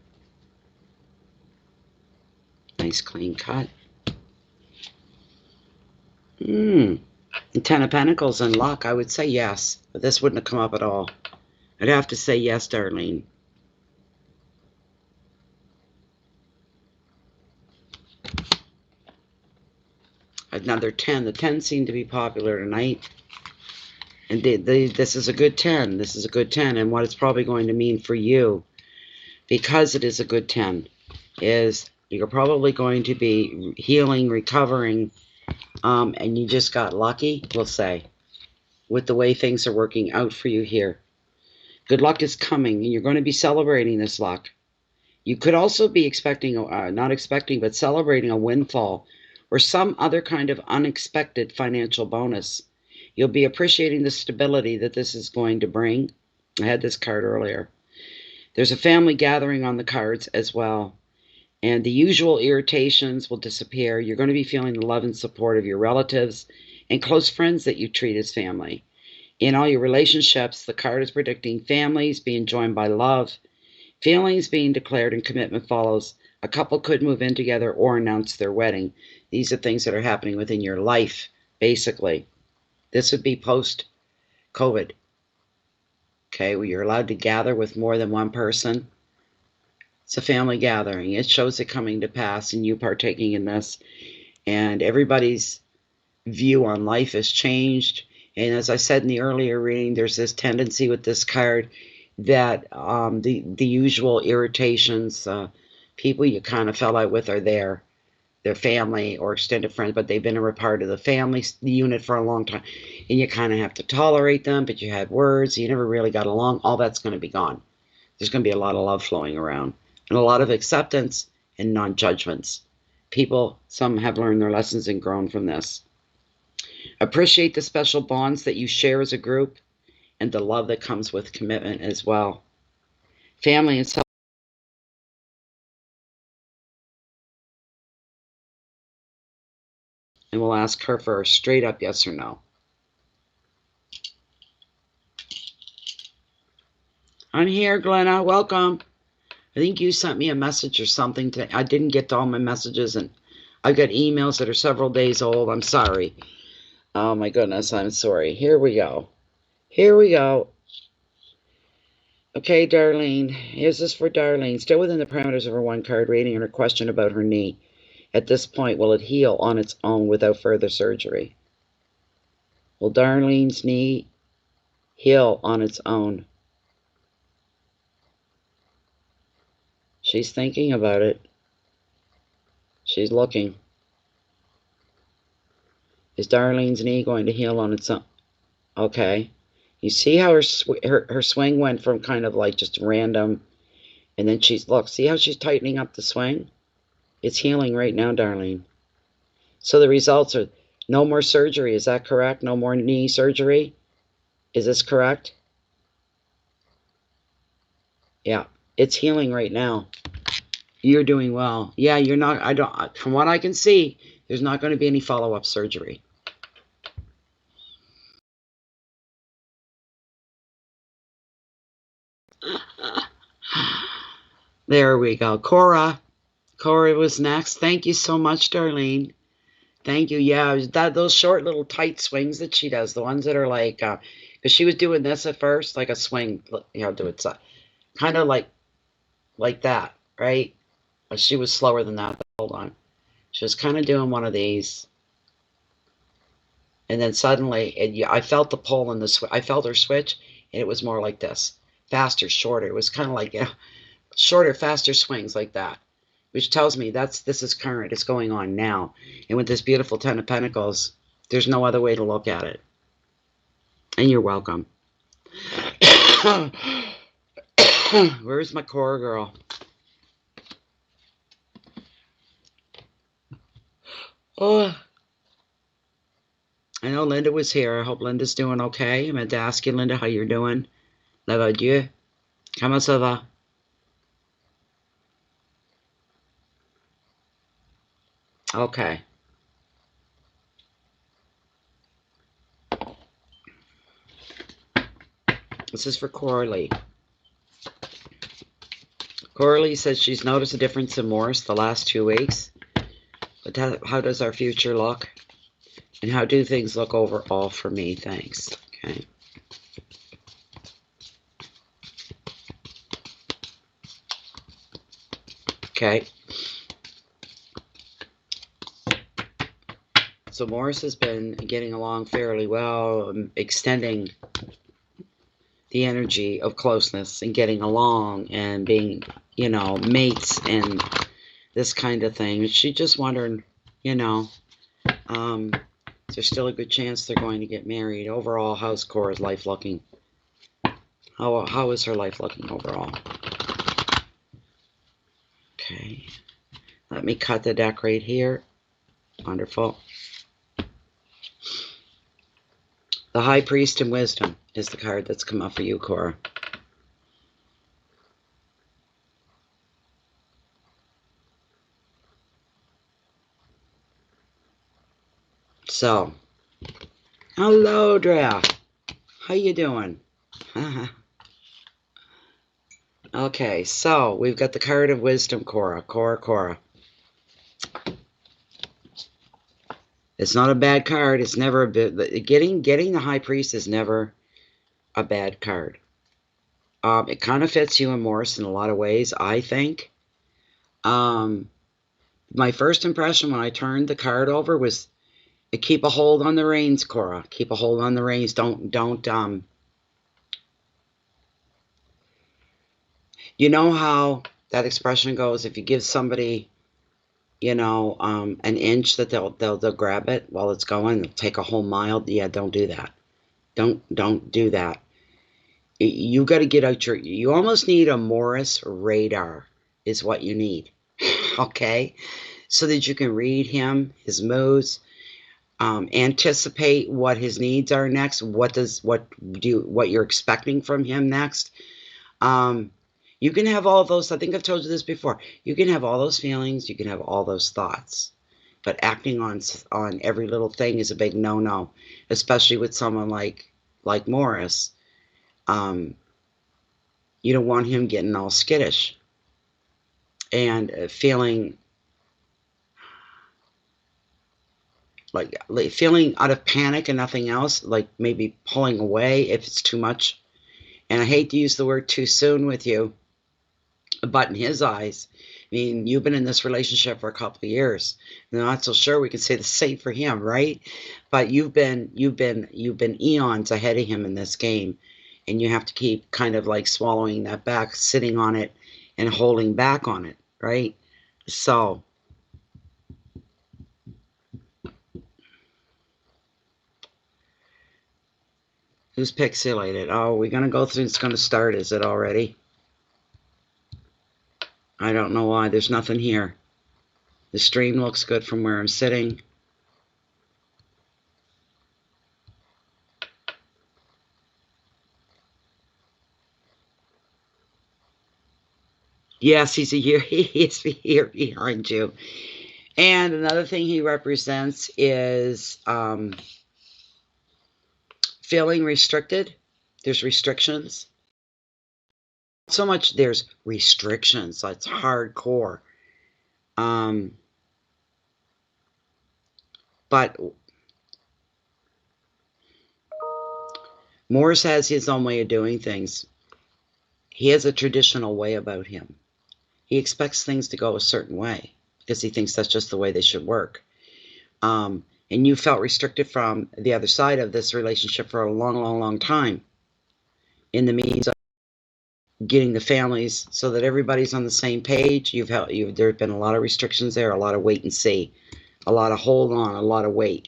Nice clean cut. The Ten of Pentacles and luck, I would say yes. But this wouldn't have come up at all. I'd have to say yes, Darlene. Another 10. The 10 seem to be popular tonight. And this is a good 10. This is a good 10. And what it's probably going to mean for you, because it is a good 10, is you're probably going to be healing, recovering, and you just got lucky, we'll say, with the way things are working out for you here. Good luck is coming, and you're going to be celebrating this luck. You could also be expecting, not expecting, but celebrating a windfall or some other kind of unexpected financial bonus. You'll be appreciating the stability that this is going to bring. I had this card earlier. There's a family gathering on the cards as well. And the usual irritations will disappear. You're going to be feeling the love and support of your relatives and close friends that you treat as family. In all your relationships, the card is predicting families being joined by love, feelings being declared, and commitment follows. A couple could move in together or announce their wedding. These are things that are happening within your life, basically. This would be post-COVID. Okay, where you're allowed to gather with more than one person. It's a family gathering. It shows it coming to pass and you partaking in this. And everybody's view on life has changed. And as I said in the earlier reading, there's this tendency with this card that the usual irritations, people you kind of fell out with are there. Their family or extended friends, but they've been a part of the family unit for a long time. And you kind of have to tolerate them, but you had words, you never really got along. All that's going to be gone. There's going to be a lot of love flowing around and a lot of acceptance and non-judgments. People, some have learned their lessons and grown from this. Appreciate the special bonds that you share as a group and the love that comes with commitment as well. Family and self. And we'll ask her for a straight up yes or no. I'm here, Glenna. Welcome. I think you sent me a message or something today. I didn't get to all my messages, and I've got emails that are several days old. I'm sorry. Oh, my goodness. I'm sorry. Here we go. Here we go. Okay, Darlene. Here's this for Darlene. Still within the parameters of her one-card reading and her question about her knee. At this point, will it heal on its own without further surgery? Will Darlene's knee heal on its own? She's thinking about it. She's looking. Is Darlene's knee going to heal on its own? Okay. You see how her swing went from kind of like just random, and then see how she's tightening up the swing? It's healing right now, Darlene. So the results are no more surgery. Is that correct? No more knee surgery? Is this correct? Yeah. It's healing right now. You're doing well. Yeah, you're not, from what I can see, there's not going to be any follow-up surgery. There we go. Cora, Corey was next. Thank you so much, Darlene. Thank you. Yeah, those short little tight swings that she does, the ones that are like, because she was doing this at first, like a swing, do it kind of like that, right? She was slower than that. Hold on. She was kind of doing one of these, and then suddenly, I felt the pull in the I felt her switch, and it was more like this, faster, shorter. It was kind of like shorter, faster swings like that, which tells me this is current. It's going on now, and with this beautiful Ten of Pentacles, there's no other way to look at it. And you're welcome. Where's my core girl? Oh, I know Linda was here. I hope Linda's doing okay. I meant to ask you, Linda, how you're doing. Ça va Dieu? Comment ça va? Okay. This is for Coralie. Coralie says she's noticed a difference in Morris the last 2 weeks. But how does our future look? And how do things look overall for me? Thanks. Okay. Okay. So Morris has been getting along fairly well, extending the energy of closeness and getting along and being, mates and this kind of thing. She's just wondering, is there still a good chance they're going to get married? Overall, how's Cora's life looking? How is her life looking overall? Okay. Let me cut the deck right here. Wonderful. The High Priest in Wisdom is the card that's come up for you, Cora. So, hello, Drea. How you doing? Okay, so we've got the card of Wisdom, Cora. Cora. It's not a bad card. It's never a bit. Getting the High Priest is never a bad card. It kind of fits you and Morris in a lot of ways, I think. My first impression when I turned the card over was keep a hold on the reins, Cora. Keep a hold on the reins. Don't. You know how that expression goes? If you give somebody, an inch, that they'll grab it while it's going. They'll take a whole mile. Yeah, don't do that. Don't do that. You got to get out you almost need a Morris radar is what you need. Okay? So that you can read him, his moods, anticipate what his needs are next, what you're expecting from him next. You can have all those, I think I've told you this before, you can have all those feelings, you can have all those thoughts, but acting on every little thing is a big no-no, especially with someone like Morris. You don't want him getting all skittish and feeling out of panic and nothing else, like maybe pulling away if it's too much. And I hate to use the word too soon with you, but in his eyes, I mean, you've been in this relationship for a couple of years. I'm not so sure we can say the same for him, right? But you've been eons ahead of him in this game, and you have to keep kind of like swallowing that back, sitting on it, and holding back on it, right? So, who's pixelated? Oh, we're gonna go through. It's gonna start. Is it already? I don't know why. There's nothing here. The stream looks good from where I'm sitting. Yes, he's a year. He is a year behind you. And another thing he represents is feeling restricted. There's restrictions. So much there's restrictions. That's hardcore. But Morris has his own way of doing things. He has a traditional way about him. He expects things to go a certain way because he thinks that's just the way they should work. And you felt restricted from the other side of this relationship for a long, long, long time in the means of getting the families so that everybody's on the same page. There have been a lot of restrictions there, a lot of wait and see, a lot of hold on, a lot of wait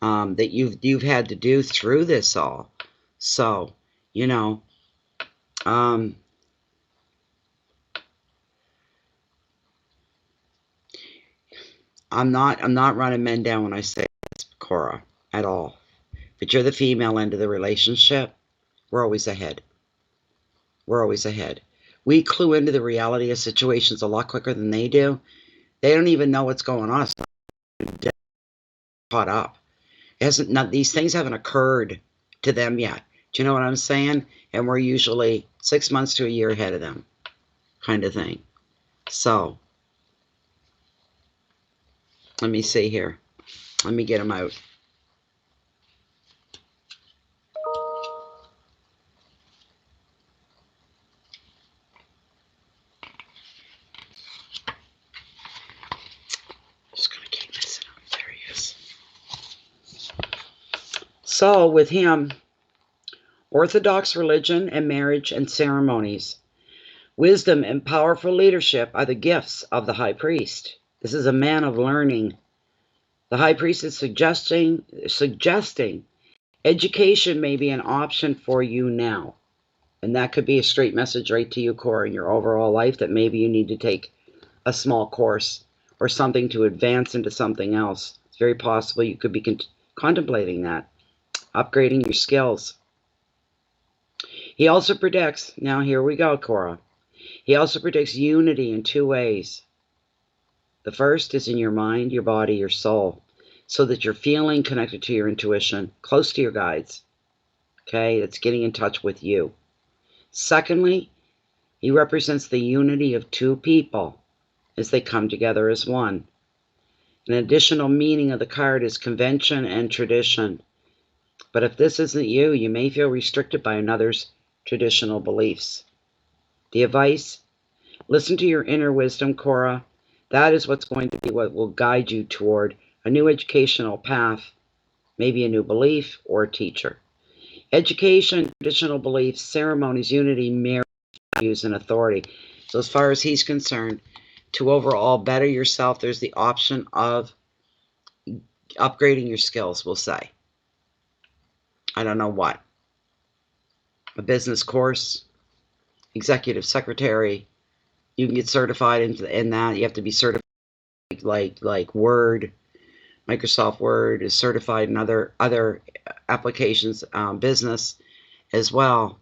that you've had to do through this all. So, you know, I'm not running men down when I say it's Cora at all. But you're the female end of the relationship. We're always ahead. We're always ahead. We clue into the reality of situations a lot quicker than they do. They don't even know what's going on. It's not caught up. These things haven't occurred to them yet. Do you know what I'm saying? And we're usually 6 months to a year ahead of them, kind of thing. So, let me see here. Let me get them out. Just gonna keep messing up. There he is. So, with him, Orthodox religion and marriage and ceremonies. Wisdom and powerful leadership are the gifts of the high priest. This is a man of learning. The high priest is suggesting education may be an option for you now. And that could be a straight message right to you, Cora, in your overall life, that maybe you need to take a small course or something to advance into something else. It's very possible you could be contemplating that, upgrading your skills. He also predicts, now here we go, Cora. He also predicts unity in 2 ways. The first is in your mind, your body, your soul, so that you're feeling connected to your intuition, close to your guides. Okay, that's getting in touch with you. Secondly, he represents the unity of 2 people as they come together as one. An additional meaning of the card is convention and tradition. But if this isn't you, you may feel restricted by another's traditional beliefs. The advice, listen to your inner wisdom, Cora. That is what's going to be what will guide you toward a new educational path, maybe a new belief or a teacher. Education, traditional beliefs, ceremonies, unity, marriage, values, and authority. So as far as he's concerned, to overall better yourself, there's the option of upgrading your skills, we'll say. I don't know what. A business course, executive secretary. You can get certified in that. You have to be certified like Word. Microsoft Word is certified in other applications, business as well.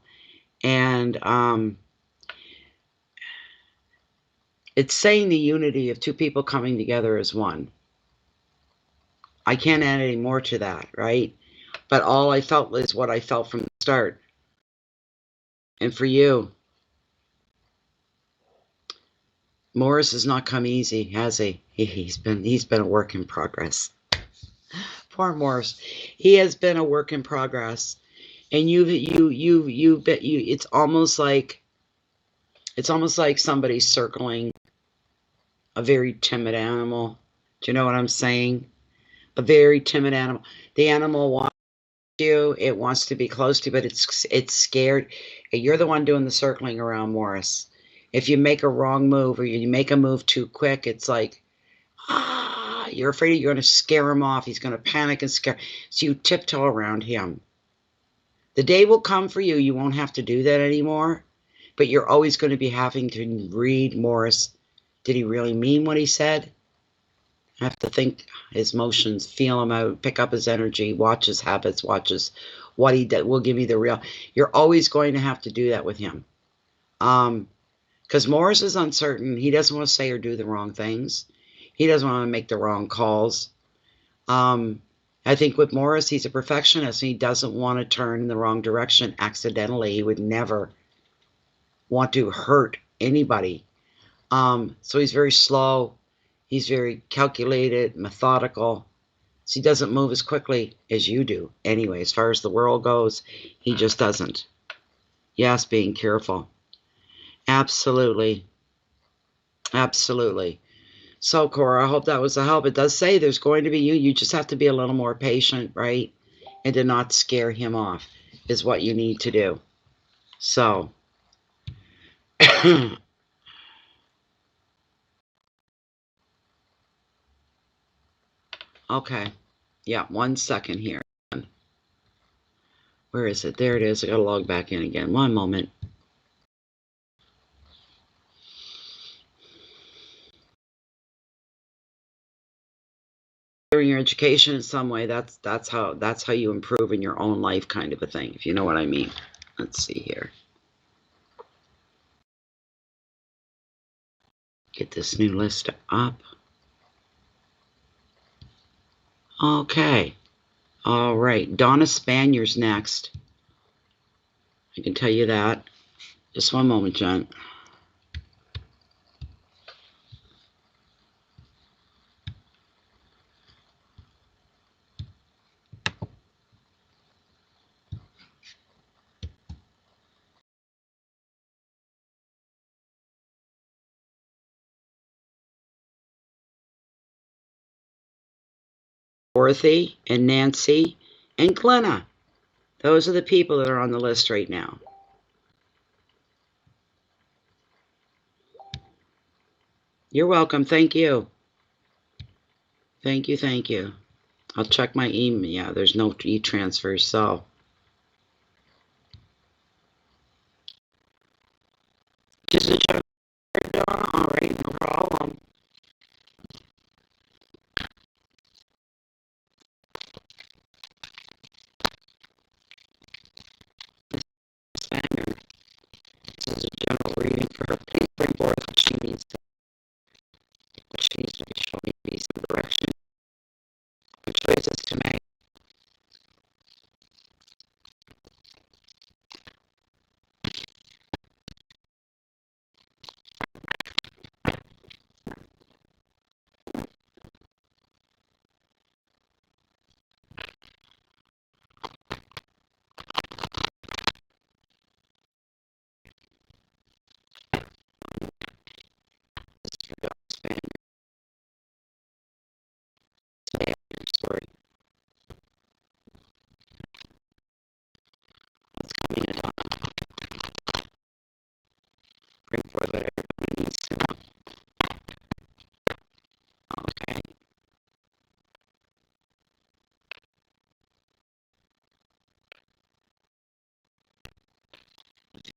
And it's saying the unity of 2 people coming together as one. I can't add any more to that, right? But all I felt is what I felt from the start. And for you, Morris has not come easy, has he? He's been a work in progress. Poor Morris. He has been a work in progress. And it's almost like somebody's circling a very timid animal. Do you know what I'm saying? A very timid animal. The animal wants you, it wants to be close to you, but it's scared. You're the one doing the circling around Morris. If you make a wrong move or you make a move too quick, it's like, you're afraid you're going to scare him off. He's going to panic and scare. So you tiptoe around him. The day will come for you. You won't have to do that anymore. But you're always going to be having to read Morris. Did he really mean what he said? I have to think his motions, feel him out, pick up his energy, watch his habits, watch what he did. Will give me the real. You're always going to have to do that with him. Because Morris is uncertain. He doesn't want to say or do the wrong things. He doesn't want to make the wrong calls. I think with Morris, he's a perfectionist. And he doesn't want to turn in the wrong direction accidentally. He would never want to hurt anybody. So he's very slow He's very calculated, methodical. So he doesn't move as quickly as you do. Anyway, as far as the world goes, he just doesn't. Yes, being careful. Absolutely. Absolutely. So, Cora, I hope that was a help. It does say there's going to be you. You just have to be a little more patient, right? And to not scare him off is what you need to do. So, okay. Yeah, 1 second here. Where is it? There it is. I got to log back in again. One moment. During your education in some way, that's how you improve in your own life, kind of a thing, if you know what I mean. Let's see here. Get this new list up. Okay. All right. Donna Spanier's next. I can tell you that. Just one moment, John. Dorothy and Nancy and Glenna. Those are the people that are on the list right now. You're welcome. Thank you. Thank you. Thank you. I'll check my email. Yeah, there's no e-transfers, so. Just a check, Donna. All right, no problem. Spanier. This is a general reading for her. Please bring forth what she needs to be showing me some direction. What choices to make. Story. What's coming in Donna? Bring forth what everybody needs to know. Okay.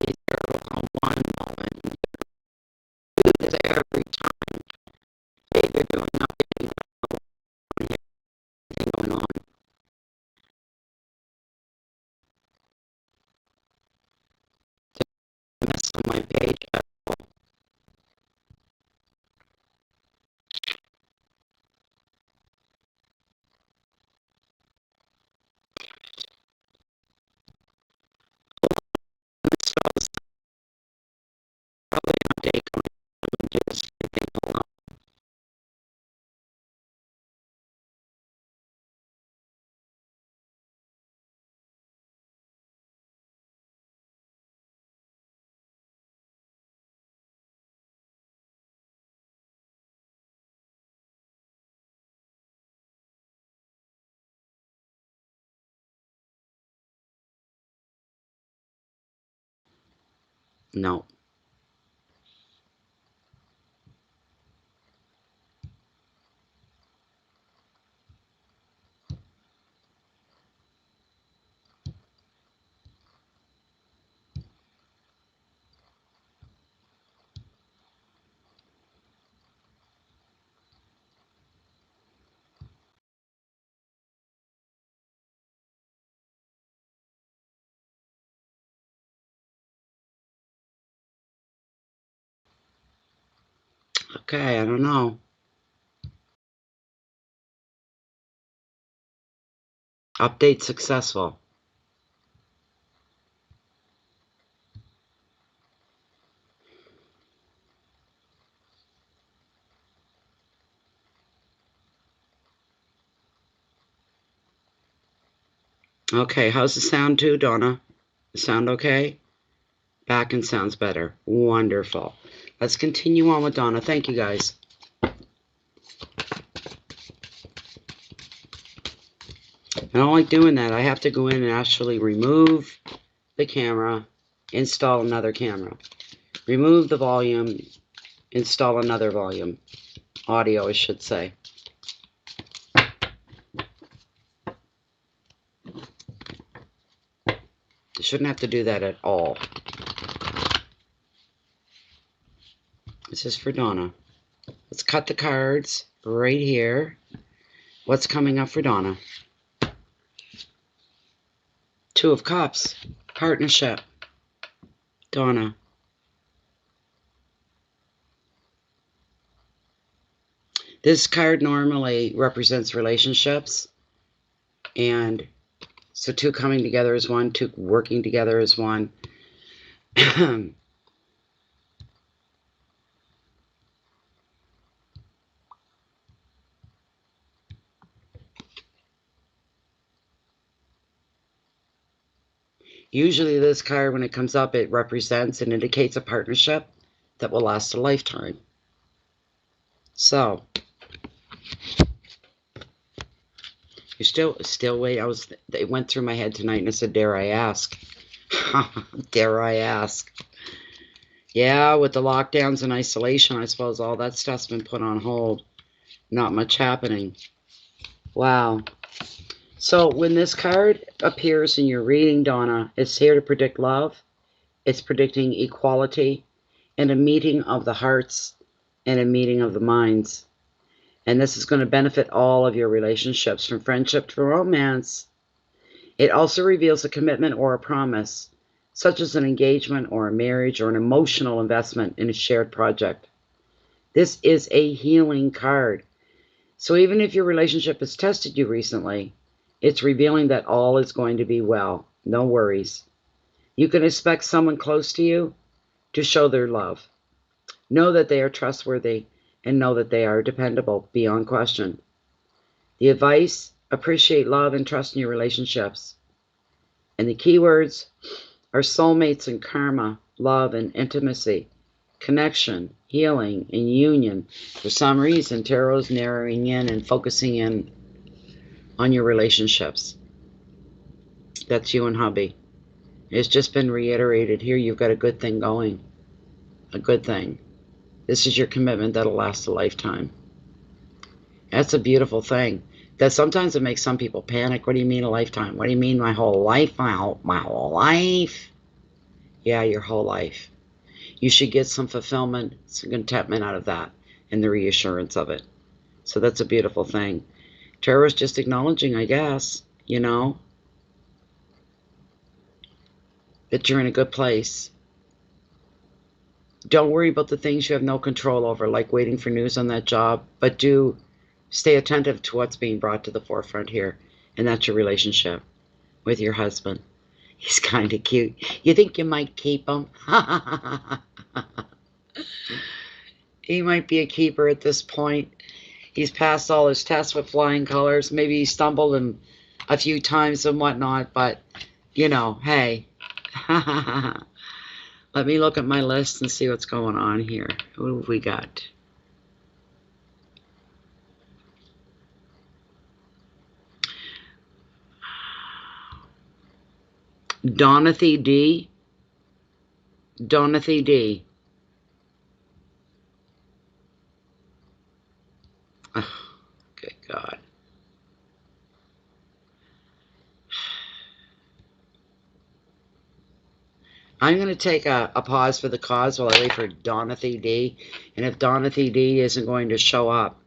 These are on one moment. Do this every time. Hey, you're doing nothing going on. Mess on my page. It's probably an update coming up. Do this thing. Hold on. No. Okay, I don't know. Update successful. Okay, how's the sound too, Donna? The sound okay? Back and sounds better. Wonderful. Let's continue on with Donna. Thank you, guys. I don't like doing that. I have to go in and actually remove the camera, install another camera. Remove the volume, install another volume. Audio, I should say. You shouldn't have to do that at all. This is for Donna. Let's cut the cards right here. What's coming up for Donna? Two of Cups. Partnership. Donna. This card normally represents relationships. And so two coming together as one, two working together as one. Usually this card, when it comes up, it represents and indicates a partnership that will last a lifetime. So, you're still waiting. It went through my head tonight and I said, dare I ask? Dare I ask? Yeah, with the lockdowns and isolation, I suppose all that stuff's been put on hold. Not much happening. Wow. So when this card appears in your reading, Donna, it's here to predict love. It's predicting equality and a meeting of the hearts and a meeting of the minds. And this is going to benefit all of your relationships, from friendship to romance. It also reveals a commitment or a promise, such as an engagement or a marriage or an emotional investment in a shared project. This is a healing card. So even if your relationship has tested you recently, it's revealing that all is going to be well. No worries. You can expect someone close to you to show their love. Know that they are trustworthy and know that they are dependable beyond question. The advice: appreciate love and trust in your relationships. And the keywords are soulmates and karma, love and intimacy, connection, healing, and union. For some reason, Tarot's narrowing in and focusing in on your relationships. That's you and hubby. It's just been reiterated here. You've got a good thing going. A good thing. This is your commitment that'll last a lifetime. That's a beautiful thing. That sometimes it makes some people panic. What do you mean a lifetime? What do you mean my whole life? My whole life? Yeah, your whole life. You should get some fulfillment, some contentment out of that, and the reassurance of it. So that's a beautiful thing. Tarot's just acknowledging, I guess, you know, that you're in a good place. Don't worry about the things you have no control over, like waiting for news on that job, but do stay attentive to what's being brought to the forefront here, and that's your relationship with your husband. He's kind of cute. You think you might keep him? He might be a keeper at this point. He's passed all his tests with flying colors. Maybe he stumbled a few times and whatnot, but, you know, hey. Let me look at my list and see what's going on here. Who have we got? Donathy D. Donathy D. Oh, good God. I'm going to take a pause for the cause while I wait for Donathy D. And if Donathy D isn't going to show up,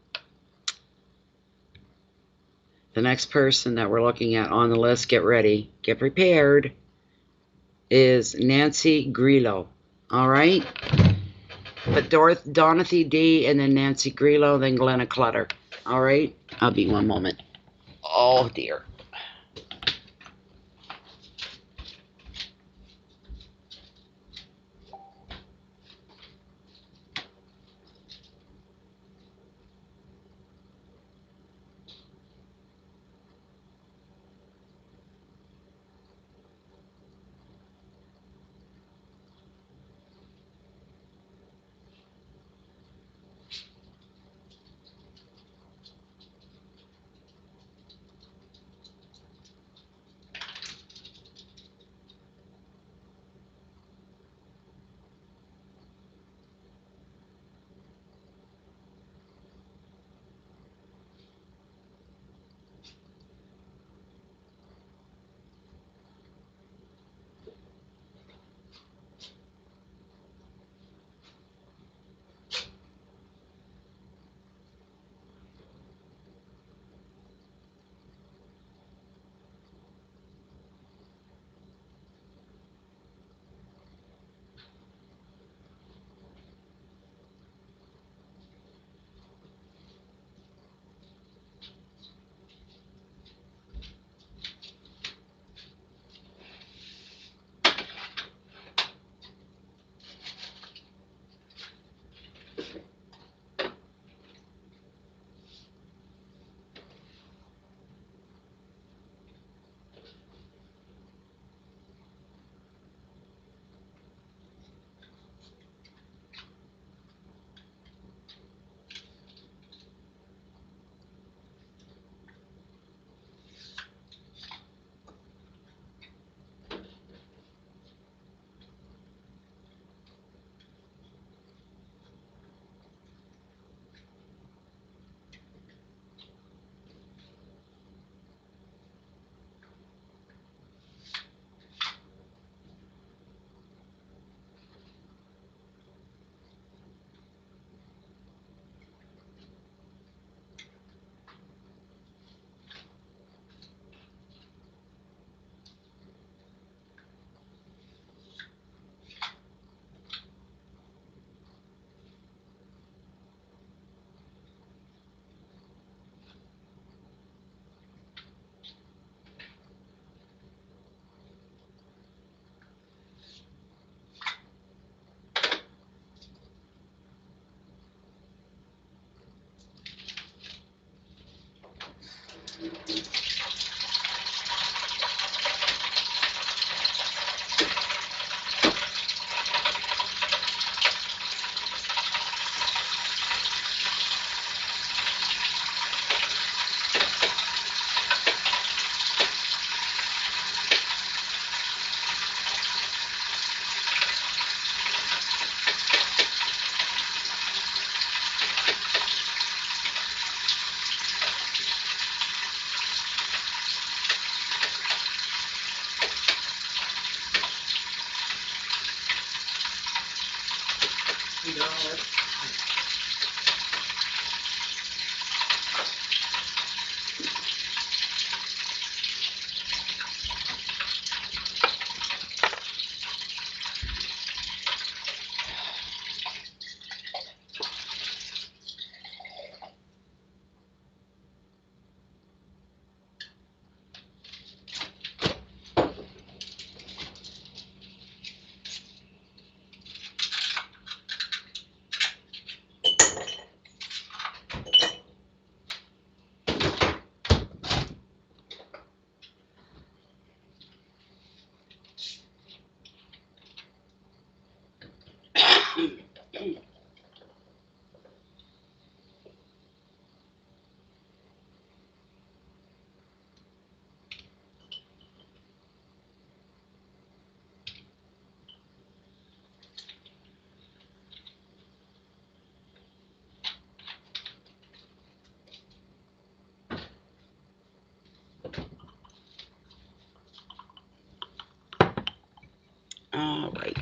the next person that we're looking at on the list, get ready, get prepared, is Nancy Grillo. All right? But Donathy D, and then Nancy Grillo, then Glenna Clutter. All right? I'll be one moment. Oh, dear.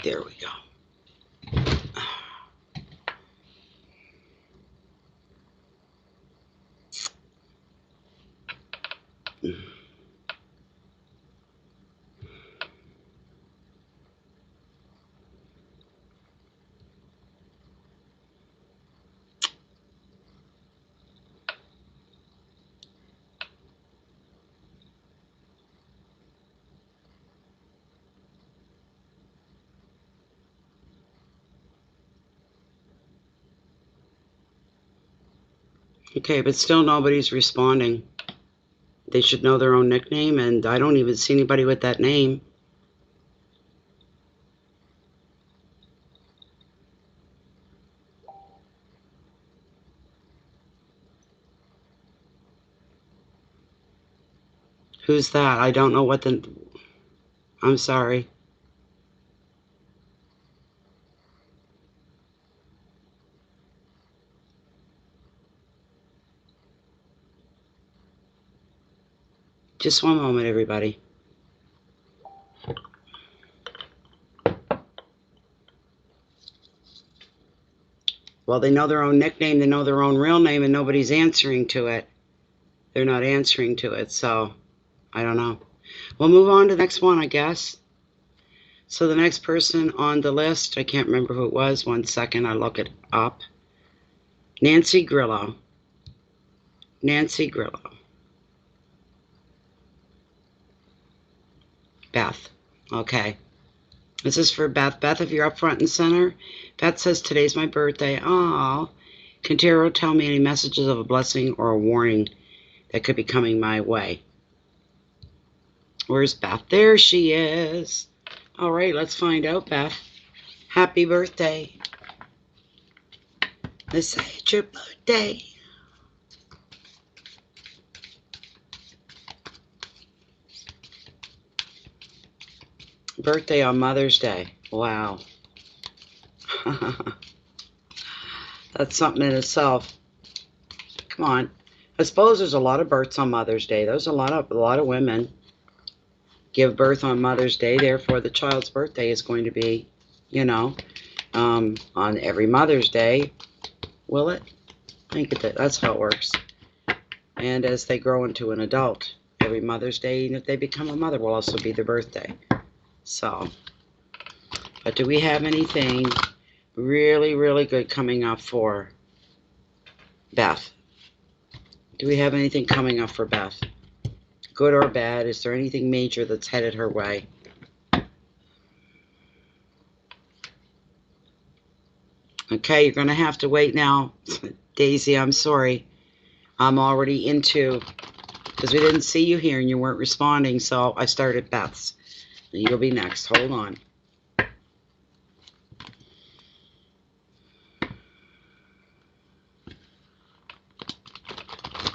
There we go. Okay, but still nobody's responding. They should know their own nickname, and I don't even see anybody with that name. Who's that? I don't know what the... I'm sorry. Just one moment, everybody. Well, they know their own nickname, they know their own real name, and nobody's answering to it. They're not answering to it, so I don't know. We'll move on to the next one, I guess. So the next person on the list, I can't remember who it was. 1 second, I look it up. Nancy Grillo. Nancy Grillo. Beth. Okay. This is for Beth. Beth, if you're up front and center. Beth says, today's my birthday. Oh, can tarot tell me any messages of a blessing or a warning that could be coming my way? Where's Beth? There she is. All right, let's find out, Beth. Happy birthday. Let's say it's your birthday. Birthday on Mother's Day. Wow. That's something in itself. Come on. I suppose there's a lot of births on Mother's Day. There's a lot of women give birth on Mother's Day. Therefore, the child's birthday is going to be, you know, on every Mother's Day. Will it? I think that's how it works. And as they grow into an adult, every Mother's Day, and if they become a mother, will also be their birthday. So, but do we have anything really, really good coming up for Beth? Do we have anything coming up for Beth? Good or bad? Is there anything major that's headed her way? Okay, you're going to have to wait now. Daisy, I'm sorry. I'm already into, because we didn't see you here and you weren't responding, so I started Beth's. You'll be next. Hold on.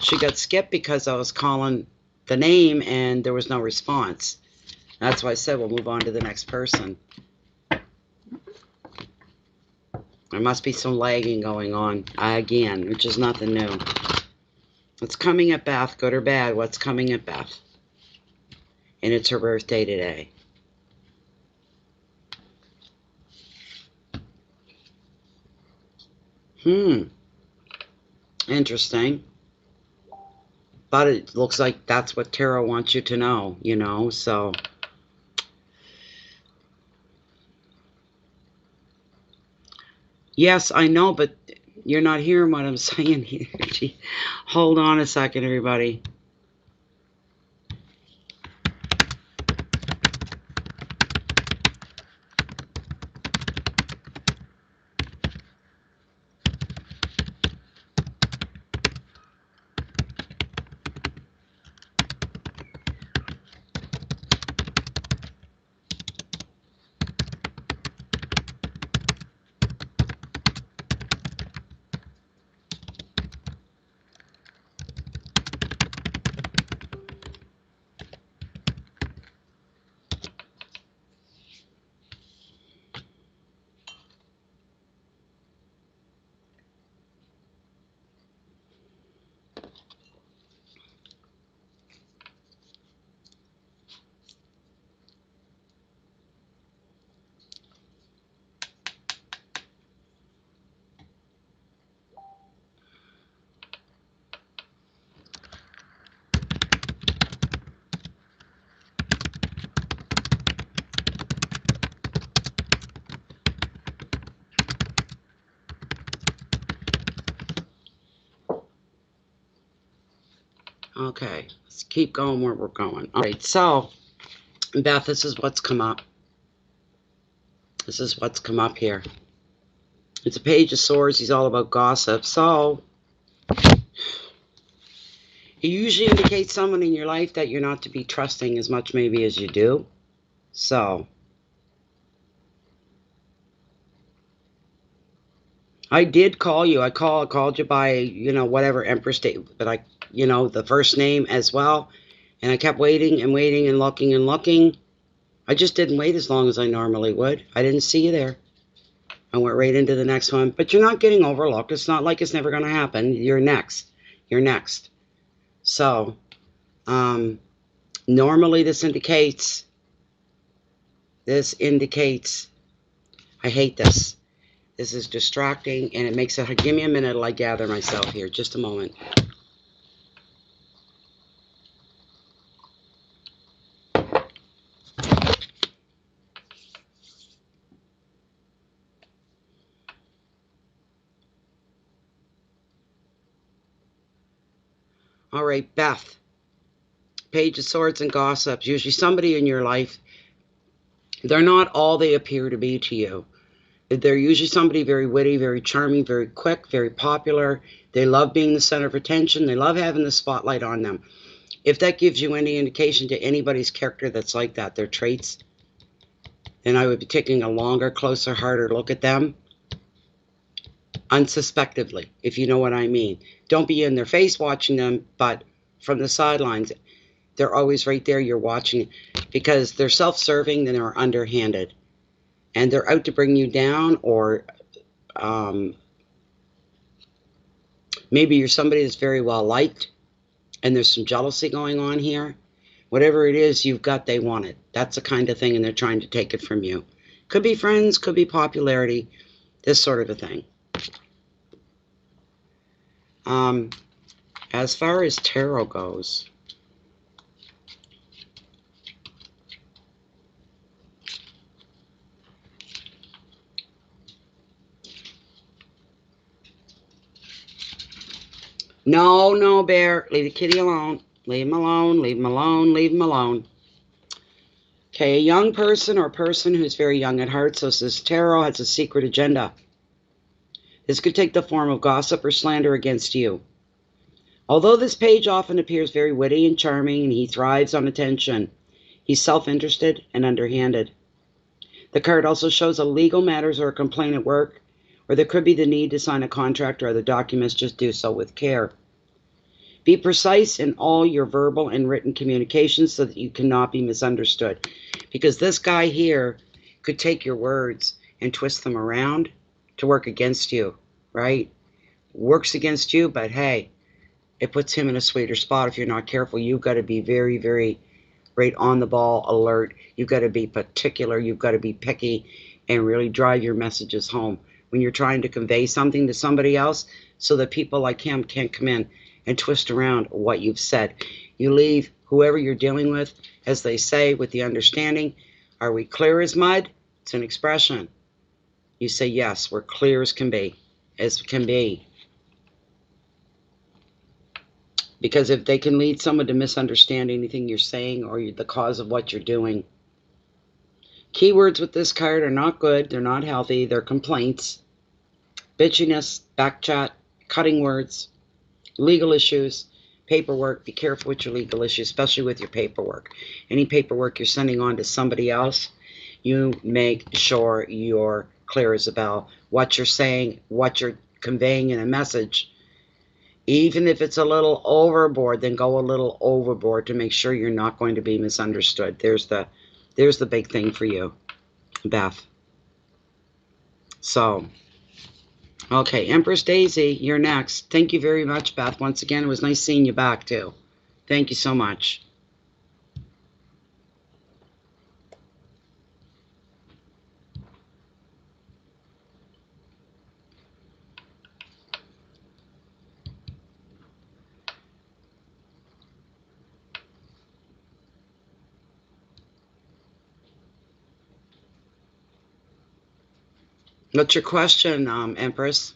She got skipped because I was calling the name and there was no response. That's why I said we'll move on to the next person. There must be some lagging going on again, which is nothing new. What's coming at Beth, good or bad? What's coming at Beth? And it's her birthday today. Interesting. But it looks like that's what tarot wants you to know, you know, so. Yes, I know, but you're not hearing what I'm saying here. Hold on a second, everybody. Okay, let's keep going where we're going. All right, so, Beth, this is what's come up. This is what's come up here. It's a Page of Swords. He's all about gossip. So, it usually indicates someone in your life that you're not to be trusting as much maybe as you do. So, I did call you. I called you by, whatever Empress Day, but the first name as well. And I kept waiting and waiting and looking and looking. I just didn't wait as long as I normally would. I didn't see you there. I went right into the next one. But you're not getting overlooked. It's not like it's never going to happen. You're next. You're next. So, normally this indicates, I hate this. This is distracting, and it makes it, give me a minute till I gather myself here. Just a moment. All right, Beth. Page of Swords and Gossips. Usually somebody in your life, they're not all they appear to be to you. They're usually somebody very witty, very charming, very quick, very popular. They love being the center of attention. They love having the spotlight on them. If that gives you any indication to anybody's character that's like that, their traits, then I would be taking a longer, closer, harder look at them. Unsuspectively, if you know what I mean. Don't be in their face watching them, but from the sidelines, they're always right there. You're watching, because they're self-serving, then they're underhanded. And they're out to bring you down, or maybe you're somebody that's very well liked, and there's some jealousy going on here. Whatever it is you've got, they want it. That's the kind of thing, and they're trying to take it from you. Could be friends, could be popularity, this sort of a thing. As far as tarot goes, no, Bear. Leave the kitty alone. Leave him alone, leave him alone, leave him alone. Okay, a young person or a person who's very young at heart, so this tarot has a secret agenda. This could take the form of gossip or slander against you. Although this page often appears very witty and charming, and he thrives on attention, he's self-interested and underhanded. The card also shows a legal matters or a complaint at work, or there could be the need to sign a contract or other documents. Just do so with care. Be precise in all your verbal and written communications so that you cannot be misunderstood. Because this guy here could take your words and twist them around to work against you, right? Works against you, but hey, it puts him in a sweeter spot. If you're not careful, you've got to be very, very right on the ball, alert. You've got to be particular. You've got to be picky and really drive your messages home when you're trying to convey something to somebody else, so that people like him can't come in and twist around what you've said. You leave whoever you're dealing with, as they say, with the understanding, are we clear as mud? It's an expression. You say, yes, we're clear as can be. Because if they can lead someone to misunderstand anything you're saying or the cause of what you're doing. Keywords with this card are not good. They're not healthy. They're complaints, bitchiness, backchat, cutting words, legal issues, paperwork. Be careful with your legal issues, especially with your paperwork. Any paperwork you're sending on to somebody else, you make sure you're clear as a bell. What you're saying, what you're conveying in a message, even if it's a little overboard, then go a little overboard to make sure you're not going to be misunderstood. There's the big thing for you, Beth. So, okay, Empress Daisy, you're next. Thank you very much, Beth. Once again, it was nice seeing you back, too. Thank you so much. What's your question, Empress?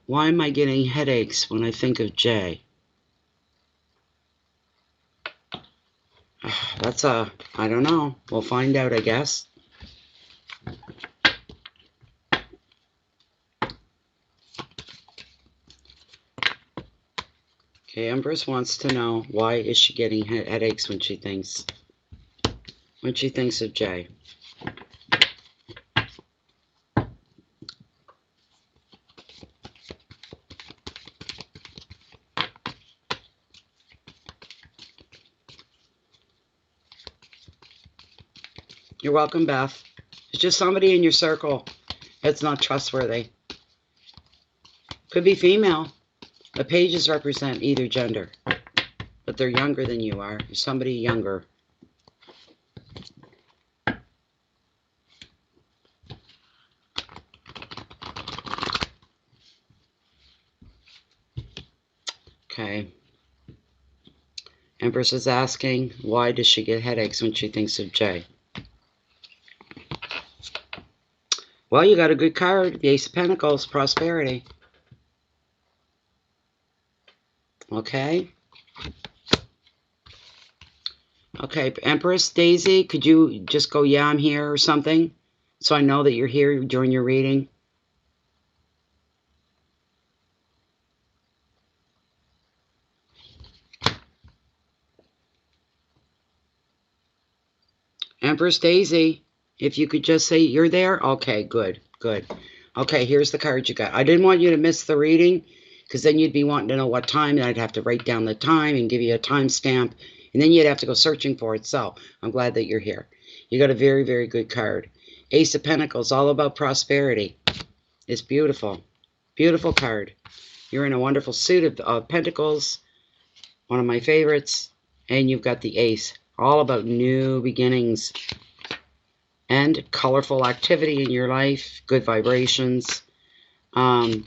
Why am I getting headaches when I think of Jay? That's I don't know. We'll find out, I guess. Okay, Empress wants to know, why is she getting headaches when she thinks of Jay? You're welcome, Beth. It's just somebody in your circle that's not trustworthy. Could be female. The pages represent either gender, but they're younger than you are. You're somebody younger. Okay. Empress is asking, why does she get headaches when she thinks of Jay? Well, you got a good card, the Ace of Pentacles, prosperity. Okay. Okay, Empress, Daisy, could you just go, yeah, I'm here or something? So I know that you're here during your reading. Empress Daisy, if you could just say you're there. Okay, good, good. Okay, here's the card you got. I didn't want you to miss the reading, because then you'd be wanting to know what time, and I'd have to write down the time and give you a timestamp, and then you'd have to go searching for it. So I'm glad that you're here. You got a very, very good card. Ace of Pentacles, all about prosperity. It's beautiful. Beautiful card. You're in a wonderful suit of Pentacles, one of my favorites, and you've got the Ace. All about new beginnings and colorful activity in your life, good vibrations. A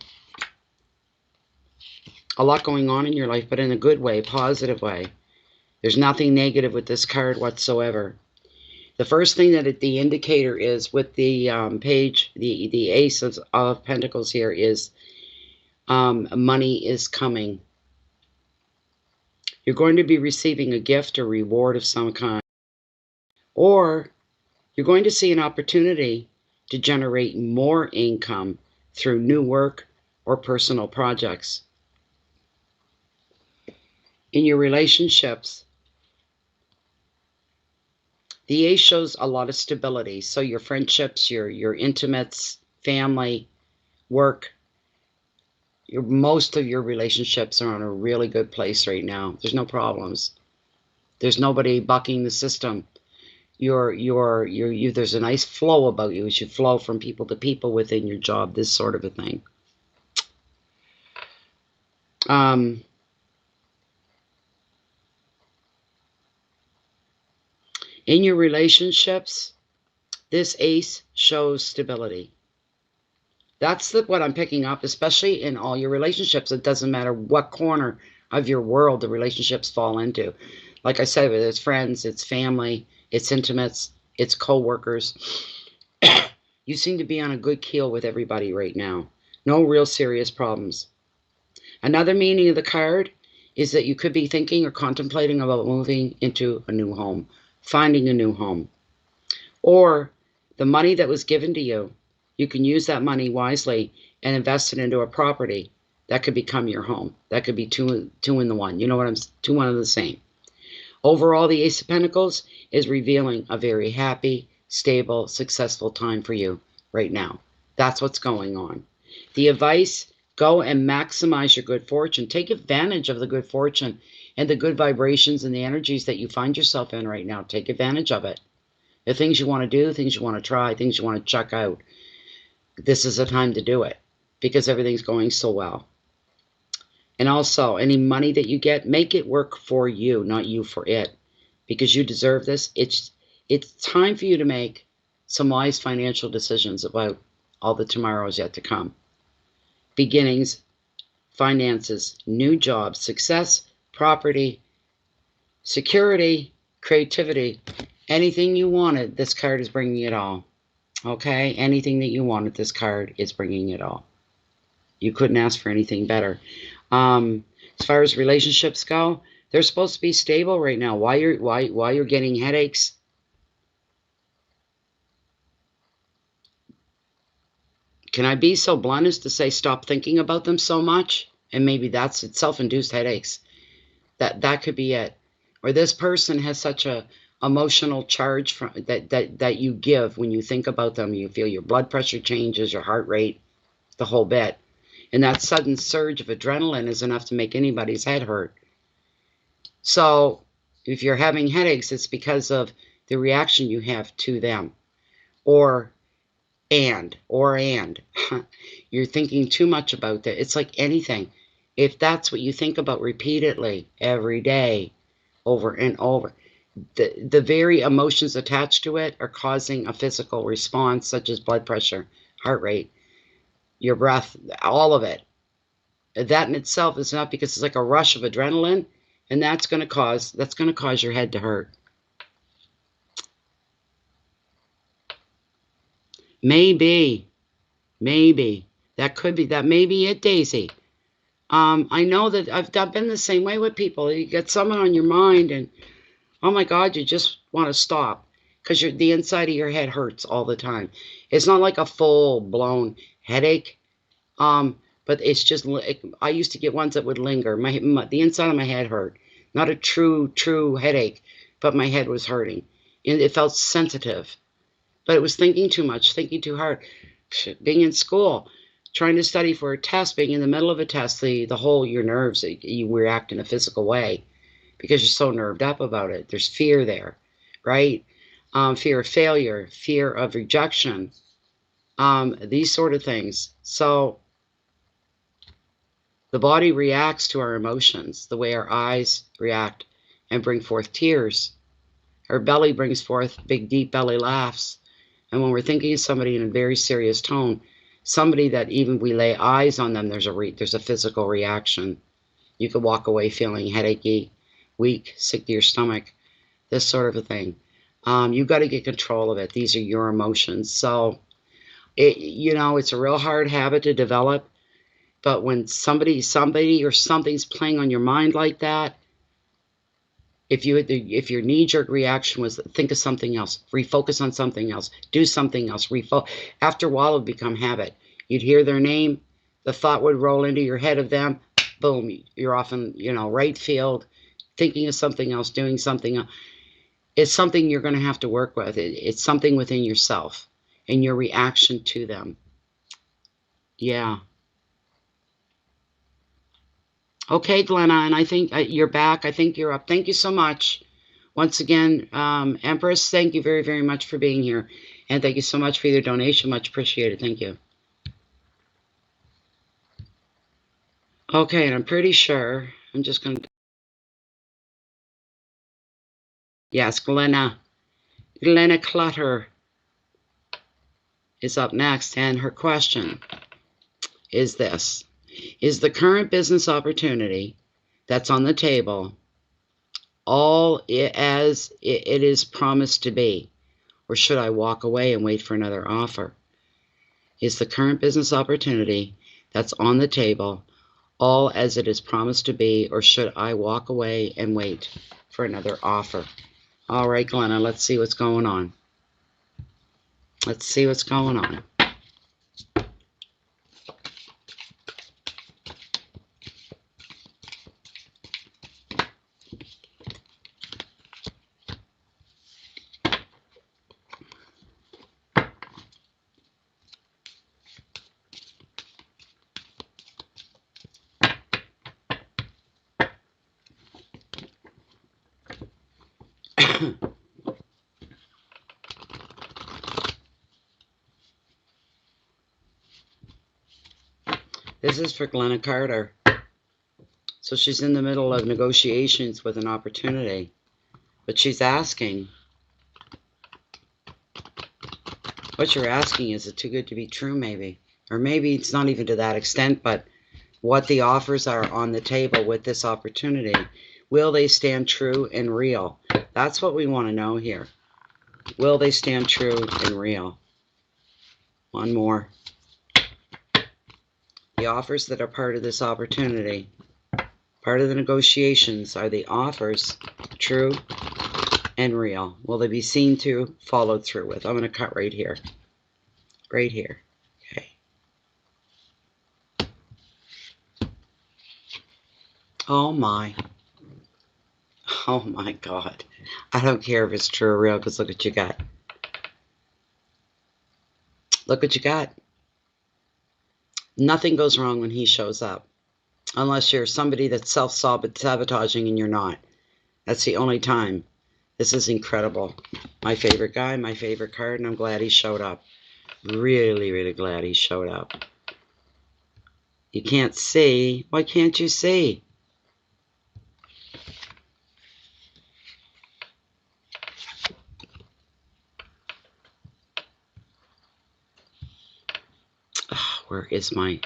lot going on in your life, but in a good way, positive way. There's nothing negative with this card whatsoever. The first thing that the indicator is with the page, the Ace of Pentacles here is money is coming. You're going to be receiving a gift or reward of some kind. Or you're going to see an opportunity to generate more income through new work or personal projects. In your relationships, the Ace shows a lot of stability. So your friendships, your intimates, family, work, most of your relationships are on a really good place right now. There's no problems. There's nobody bucking the system. There's a nice flow about you as you flow from people to people within your job, this sort of a thing. In your relationships, this Ace shows stability. That's what I'm picking up, especially in all your relationships. It doesn't matter what corner of your world the relationships fall into. Like I said, whether it's friends, it's family, it's intimates, it's co-workers. You seem to be on a good keel with everybody right now. No real serious problems. Another meaning of the card is that you could be thinking or contemplating about moving into a new home, finding a new home. Or the money that was given to you, you can use that money wisely and invest it into a property that could become your home. That could be two in the one. You know what I'm, one of the same. Overall, the Ace of Pentacles is revealing a very happy, stable, successful time for you right now. That's what's going on. The advice, go and maximize your good fortune. Take advantage of the good fortune and the good vibrations and the energies that you find yourself in right now. Take advantage of it. The things you want to do, things you want to try, things you want to check out. This is a time to do it because everything's going so well. And also, any money that you get, make it work for you, not you for it, because you deserve this. It's time for you to make some wise financial decisions about all the tomorrows yet to come. Beginnings, finances, new jobs, success, property, security, creativity, anything you wanted, this card is bringing it all. Okay? Anything that you wanted, this card is bringing it all. You couldn't ask for anything better. As far as relationships go, they're supposed to be stable right now. Why you're getting headaches? Can I be so blunt as to say stop thinking about them so much? And maybe that's it, self-induced headaches. That could be it. Or this person has such a emotional charge from that you give when you think about them. You feel your blood pressure changes, your heart rate, the whole bit. And that sudden surge of adrenaline is enough to make anybody's head hurt. So if you're having headaches, it's because of the reaction you have to them. Or you're thinking too much about that. It's like anything. If that's what you think about repeatedly every day, over and over, the very emotions attached to it are causing a physical response, such as blood pressure, heart rate, your breath, all of it. That in itself is enough, because it's like a rush of adrenaline, and that's going to cause your head to hurt. Maybe that could be that. May be it, Daisy. I know that I've been the same way with people. You get someone on your mind, and oh my God, you just want to stop, because the inside of your head hurts all the time. It's not like a full-blown headache, but it's just, I used to get ones that would linger. The inside of my head hurt. Not a true headache, but my head was hurting. And it felt sensitive. But it was thinking too much, thinking too hard. Being in school, trying to study for a test, being in the middle of a test, your nerves, you react in a physical way because you're so nerved up about it. There's fear there, right? Fear of failure, fear of rejection, these sort of things. So the body reacts to our emotions the way our eyes react and bring forth tears. Our belly brings forth big, deep belly laughs. And when we're thinking of somebody in a very serious tone, somebody that even we lay eyes on them, there's a physical reaction. You could walk away feeling headachy, weak, sick to your stomach, this sort of a thing. You've got to get control of it. These are your emotions. So, it's a real hard habit to develop. But when somebody or something's playing on your mind like that, if your knee-jerk reaction was think of something else, refocus on something else, do something else, after a while it would become habit. You'd hear their name, the thought would roll into your head of them, boom, you're off in, right field, thinking of something else, doing something else. It's something you're going to have to work with. It's something within yourself and your reaction to them. Yeah. Okay, Glenna, and I think you're back. I think you're up. Thank you so much. Once again, Empress, thank you very, very much for being here. And thank you so much for your donation. Much appreciated. Thank you. Okay, and I'm pretty sure, I'm just going to... Yes, Glenna Clutter is up next, and her question is this. Is the current business opportunity that's on the table all as it is promised to be, or should I walk away and wait for another offer? Is the current business opportunity that's on the table all as it is promised to be, or should I walk away and wait for another offer? All right, Glenna, let's see what's going on. Let's see what's going on. This is for Glenna Carter. So she's in the middle of negotiations with an opportunity, but she's asking, what you're asking, is it too good to be true, maybe? Or maybe it's not even to that extent, but what the offers are on the table with this opportunity. Will they stand true and real? That's what we want to know here. Will they stand true and real? One more. The offers that are part of this opportunity, part of the negotiations, are the offers true and real? Will they be seen through, followed through with? I'm going to cut right here. Right here. Okay. Oh my. Oh my God. I don't care if it's true or real, because look what you got. Look what you got. Nothing goes wrong when he shows up. Unless you're somebody that's self-sabotaging and you're not. That's the only time. This is incredible. My favorite guy, my favorite card, and I'm glad he showed up. Really, really glad he showed up. You can't see. Why can't you see? Oh, where is my...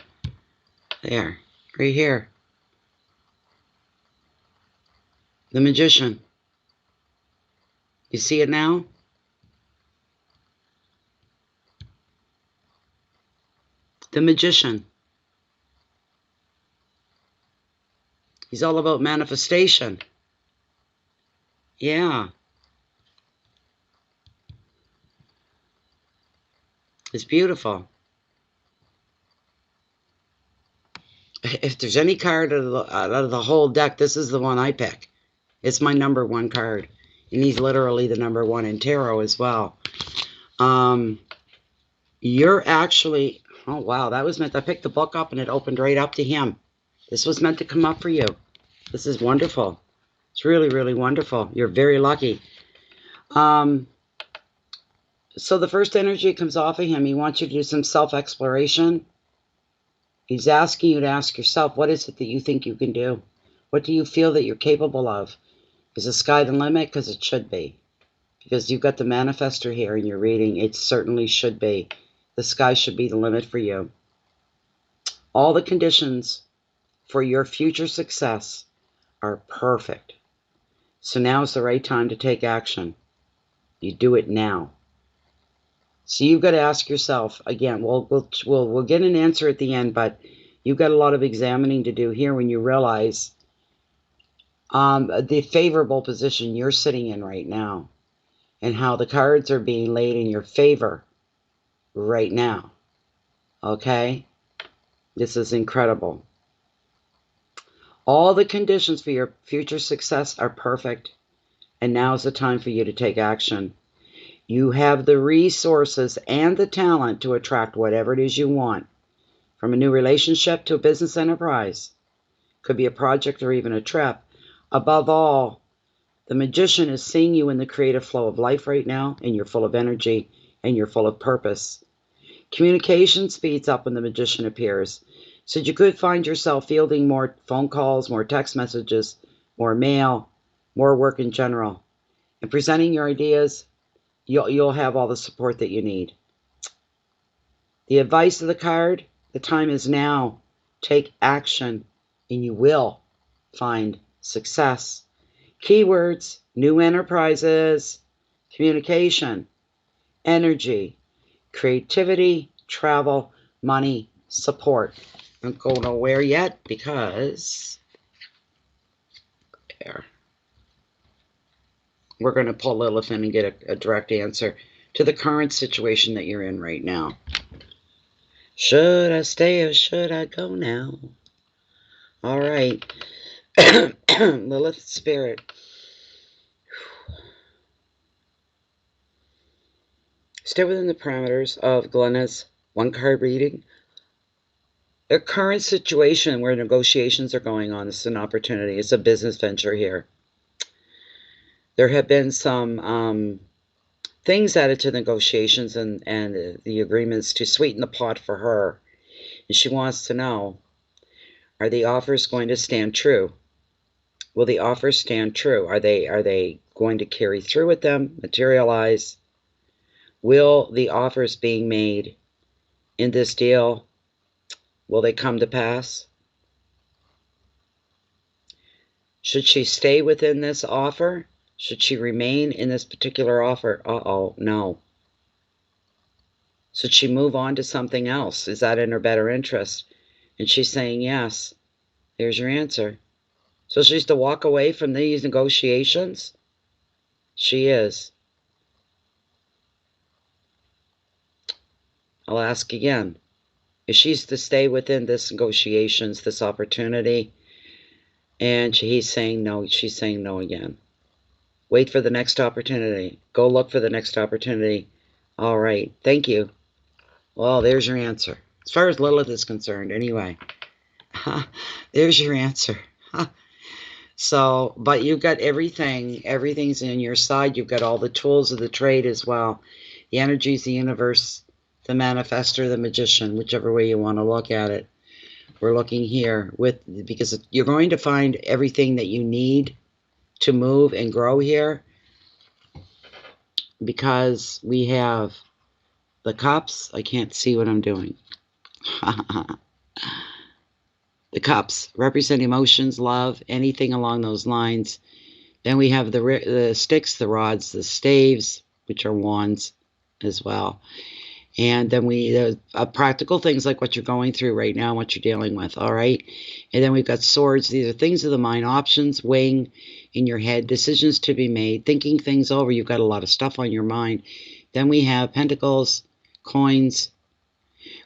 There. Right here. The Magician. You see it now? The Magician. He's all about manifestation. Yeah. It's beautiful. If there's any card out of the whole deck, this is the one I pick. It's my number one card. And he's literally the number one in tarot as well. You're actually... Oh, wow. That was meant... I picked the book up and it opened right up to him. This was meant to come up for you. This is wonderful. It's really, really wonderful. You're very lucky. So the first energy comes off of him. He wants you to do some self-exploration. He's asking you to ask yourself, what is it that you think you can do? What do you feel that you're capable of? Is the sky the limit? Because it should be. Because you've got the manifestor here in your reading. It certainly should be. The sky should be the limit for you. All the conditions for your future success are perfect. So now is the right time to take action. You do it now. So you've got to ask yourself, again, we'll get an answer at the end, but you've got a lot of examining to do here when you realize the favorable position you're sitting in right now and how the cards are being laid in your favor right now. Okay? This is incredible. All the conditions for your future success are perfect, and now is the time for you to take action. You have the resources and the talent to attract whatever it is you want, from a new relationship to a business enterprise. Could be a project or even a trip. Above all, the Magician is seeing you in the creative flow of life right now, and you're full of energy, and you're full of purpose. Communication speeds up when the Magician appears. So you could find yourself fielding more phone calls, more text messages, more mail, more work in general. And presenting your ideas, you'll have all the support that you need. The advice of the card, the time is now. Take action, and you will find success. Keywords, new enterprises, communication, energy, creativity, travel, money, support. Don't go nowhere yet because there. We're going to pull Lilith in and get a direct answer to the current situation that you're in right now. Should I stay or should I go now? All right. Lilith Spirit. Stay within the parameters of Glenna's one-card reading. The current situation where negotiations are going on, this is an opportunity. It's a business venture here. There have been some things added to negotiations and the agreements to sweeten the pot for her. And she wants to know, are the offers going to stand true? Will the offers stand true? Are they going to carry through with them, materialize? Will the offers being made in this deal, will they come to pass? Should she stay within this offer? Should she remain in this particular offer? Uh-oh, no. Should she move on to something else? Is that in her better interest? And she's saying yes. There's your answer. So she's to walk away from these negotiations? She is. I'll ask again. If she's to stay within this negotiations, this opportunity, and he's saying no, she's saying no again. Wait for the next opportunity. Go look for the next opportunity. All right. Thank you. Well, there's your answer. As far as Lilith is concerned, anyway. There's your answer. So, but you've got everything. Everything's in your side. You've got all the tools of the trade as well. The energies, the universe, the manifestor, the magician, whichever way you want to look at it. We're looking here because you're going to find everything that you need to move and grow here, because we have the cups. I can't see what I'm doing. The cups represent emotions, love, anything along those lines. Then we have the sticks, the rods, the staves, which are wands as well. And then we practical things like what you're going through right now, what you're dealing with, all right? And then we've got swords. These are things of the mind, options, weighing in your head, decisions to be made, thinking things over. You've got a lot of stuff on your mind. Then we have pentacles, coins,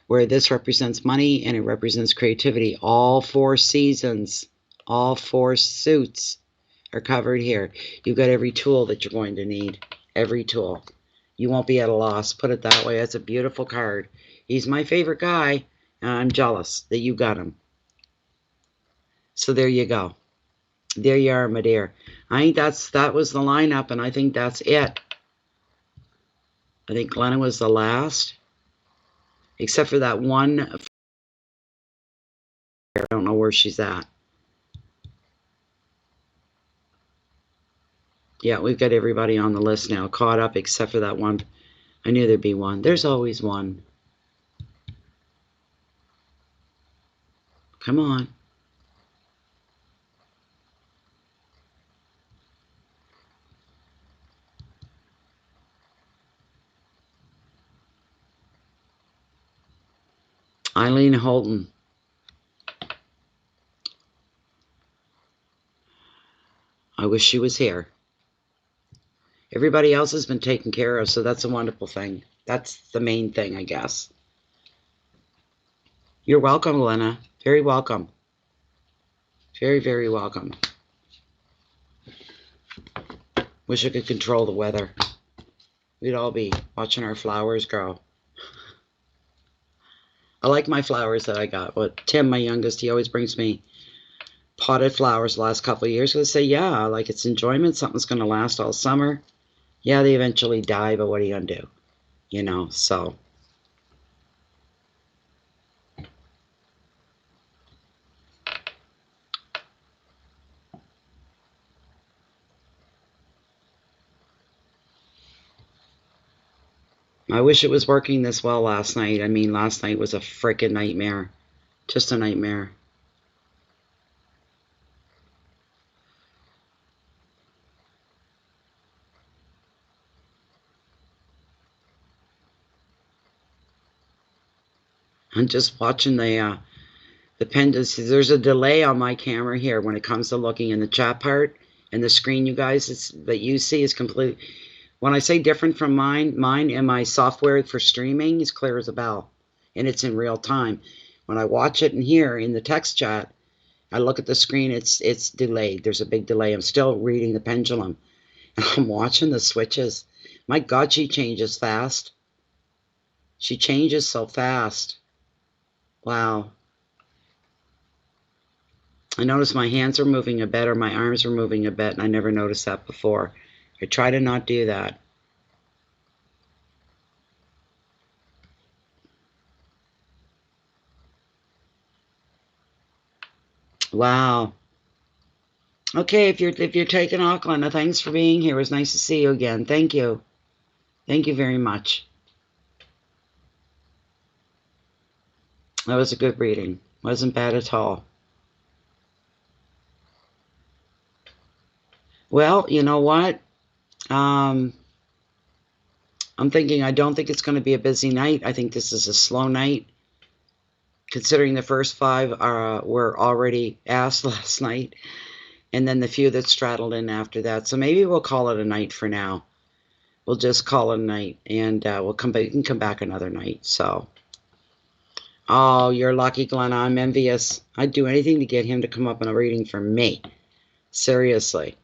where this represents money and it represents creativity. All 4 seasons, all 4 suits are covered here. You've got every tool that you're going to need, every tool. You won't be at a loss, put it that way. That's a beautiful card. He's my favorite guy, and I'm jealous that you got him. So there you go. There you are, my dear. I think that was the lineup, and I think that's it. I think Glenna was the last, except for that one. I don't know where she's at. Yeah, we've got everybody on the list now, caught up, except for that one. I knew there'd be one. There's always one. Come on. Eileen Holton. I wish she was here. Everybody else has been taken care of, so that's a wonderful thing. That's the main thing, I guess. You're welcome, Glenna. Very welcome. Very, very welcome. Wish I could control the weather. We'd all be watching our flowers grow. I like my flowers that I got. Well, Tim, my youngest, he always brings me potted flowers the last couple of years. I say, yeah, like it's enjoyment. Something's going to last all summer. Yeah, they eventually die, but what are you going to do? You know, so. I wish it was working this well last night. I mean, last night was a freaking nightmare. Just a nightmare. I'm just watching the pendants. There's a delay on my camera here when it comes to looking in the chat part and the screen, you guys, that you see is complete. When I say different from mine and my software for streaming is clear as a bell, and it's in real time. When I watch it in here in the text chat, I look at the screen, it's delayed. There's a big delay. I'm still reading the pendulum. And I'm watching the switches. My God, she changes fast. She changes so fast. Wow. I noticed my hands are moving a bit, or my arms are moving a bit, and I never noticed that before. I try to not do that. Wow. Okay, if you're taking Auckland, thanks for being here. It was nice to see you again. Thank you. Thank you very much. That was a good reading. Wasn't bad at all. Well, you know what? I'm thinking I don't think it's going to be a busy night. I think this is a slow night. considering the first 5 were already asked last night, and then the few that straddled in after that. So maybe we'll call it a night for now. We'll just call it a night, and we'll come back. You can come back another night. So, oh, you're lucky, Glenn. I'm envious. I'd do anything to get him to come up in a reading for me. Seriously.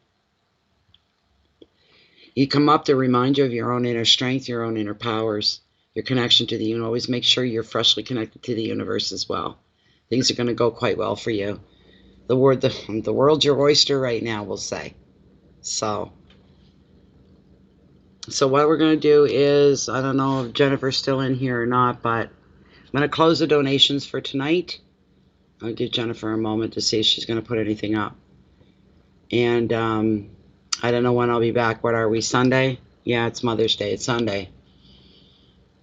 You come up to remind you of your own inner strength, your own inner powers, your connection to the universe. Always make sure you're freshly connected to the universe as well. Things are going to go quite well for you. The world's your oyster right now, we'll say. So what we're going to do is, I don't know if Jennifer's still in here or not, but I'm going to close the donations for tonight. I'll give Jennifer a moment to see if she's going to put anything up. And I don't know when I'll be back. What are we, Sunday? Yeah, it's Mother's Day. It's Sunday.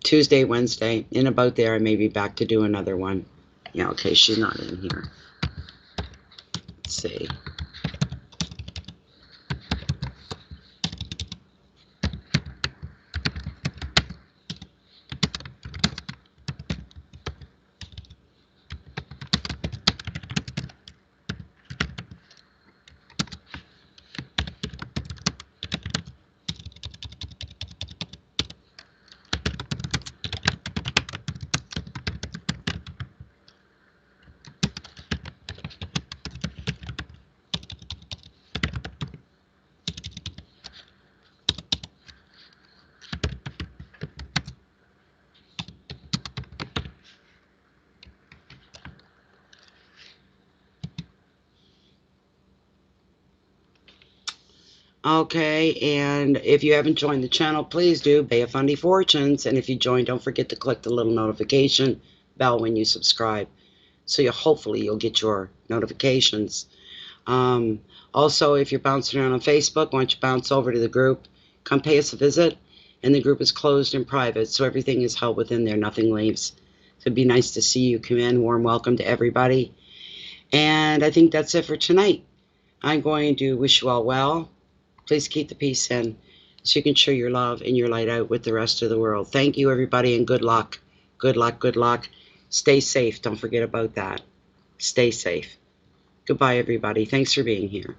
Tuesday, Wednesday. In about there, I may be back to do another one. Yeah, okay, she's not in here. Let's see. Okay, and if you haven't joined the channel, please do. Bay of Fundy Fortunes. And if you join, don't forget to click the little notification bell when you subscribe. So hopefully you'll get your notifications. Also, if you're bouncing around on Facebook, why don't you bounce over to the group, come pay us a visit. And the group is closed and private, so everything is held within there. Nothing leaves. So it'd be nice to see you come in. Warm welcome to everybody. And I think that's it for tonight. I'm going to wish you all well. Please keep the peace in so you can share your love and your light out with the rest of the world. Thank you, everybody, and good luck. Good luck, good luck. Stay safe. Don't forget about that. Stay safe. Goodbye, everybody. Thanks for being here.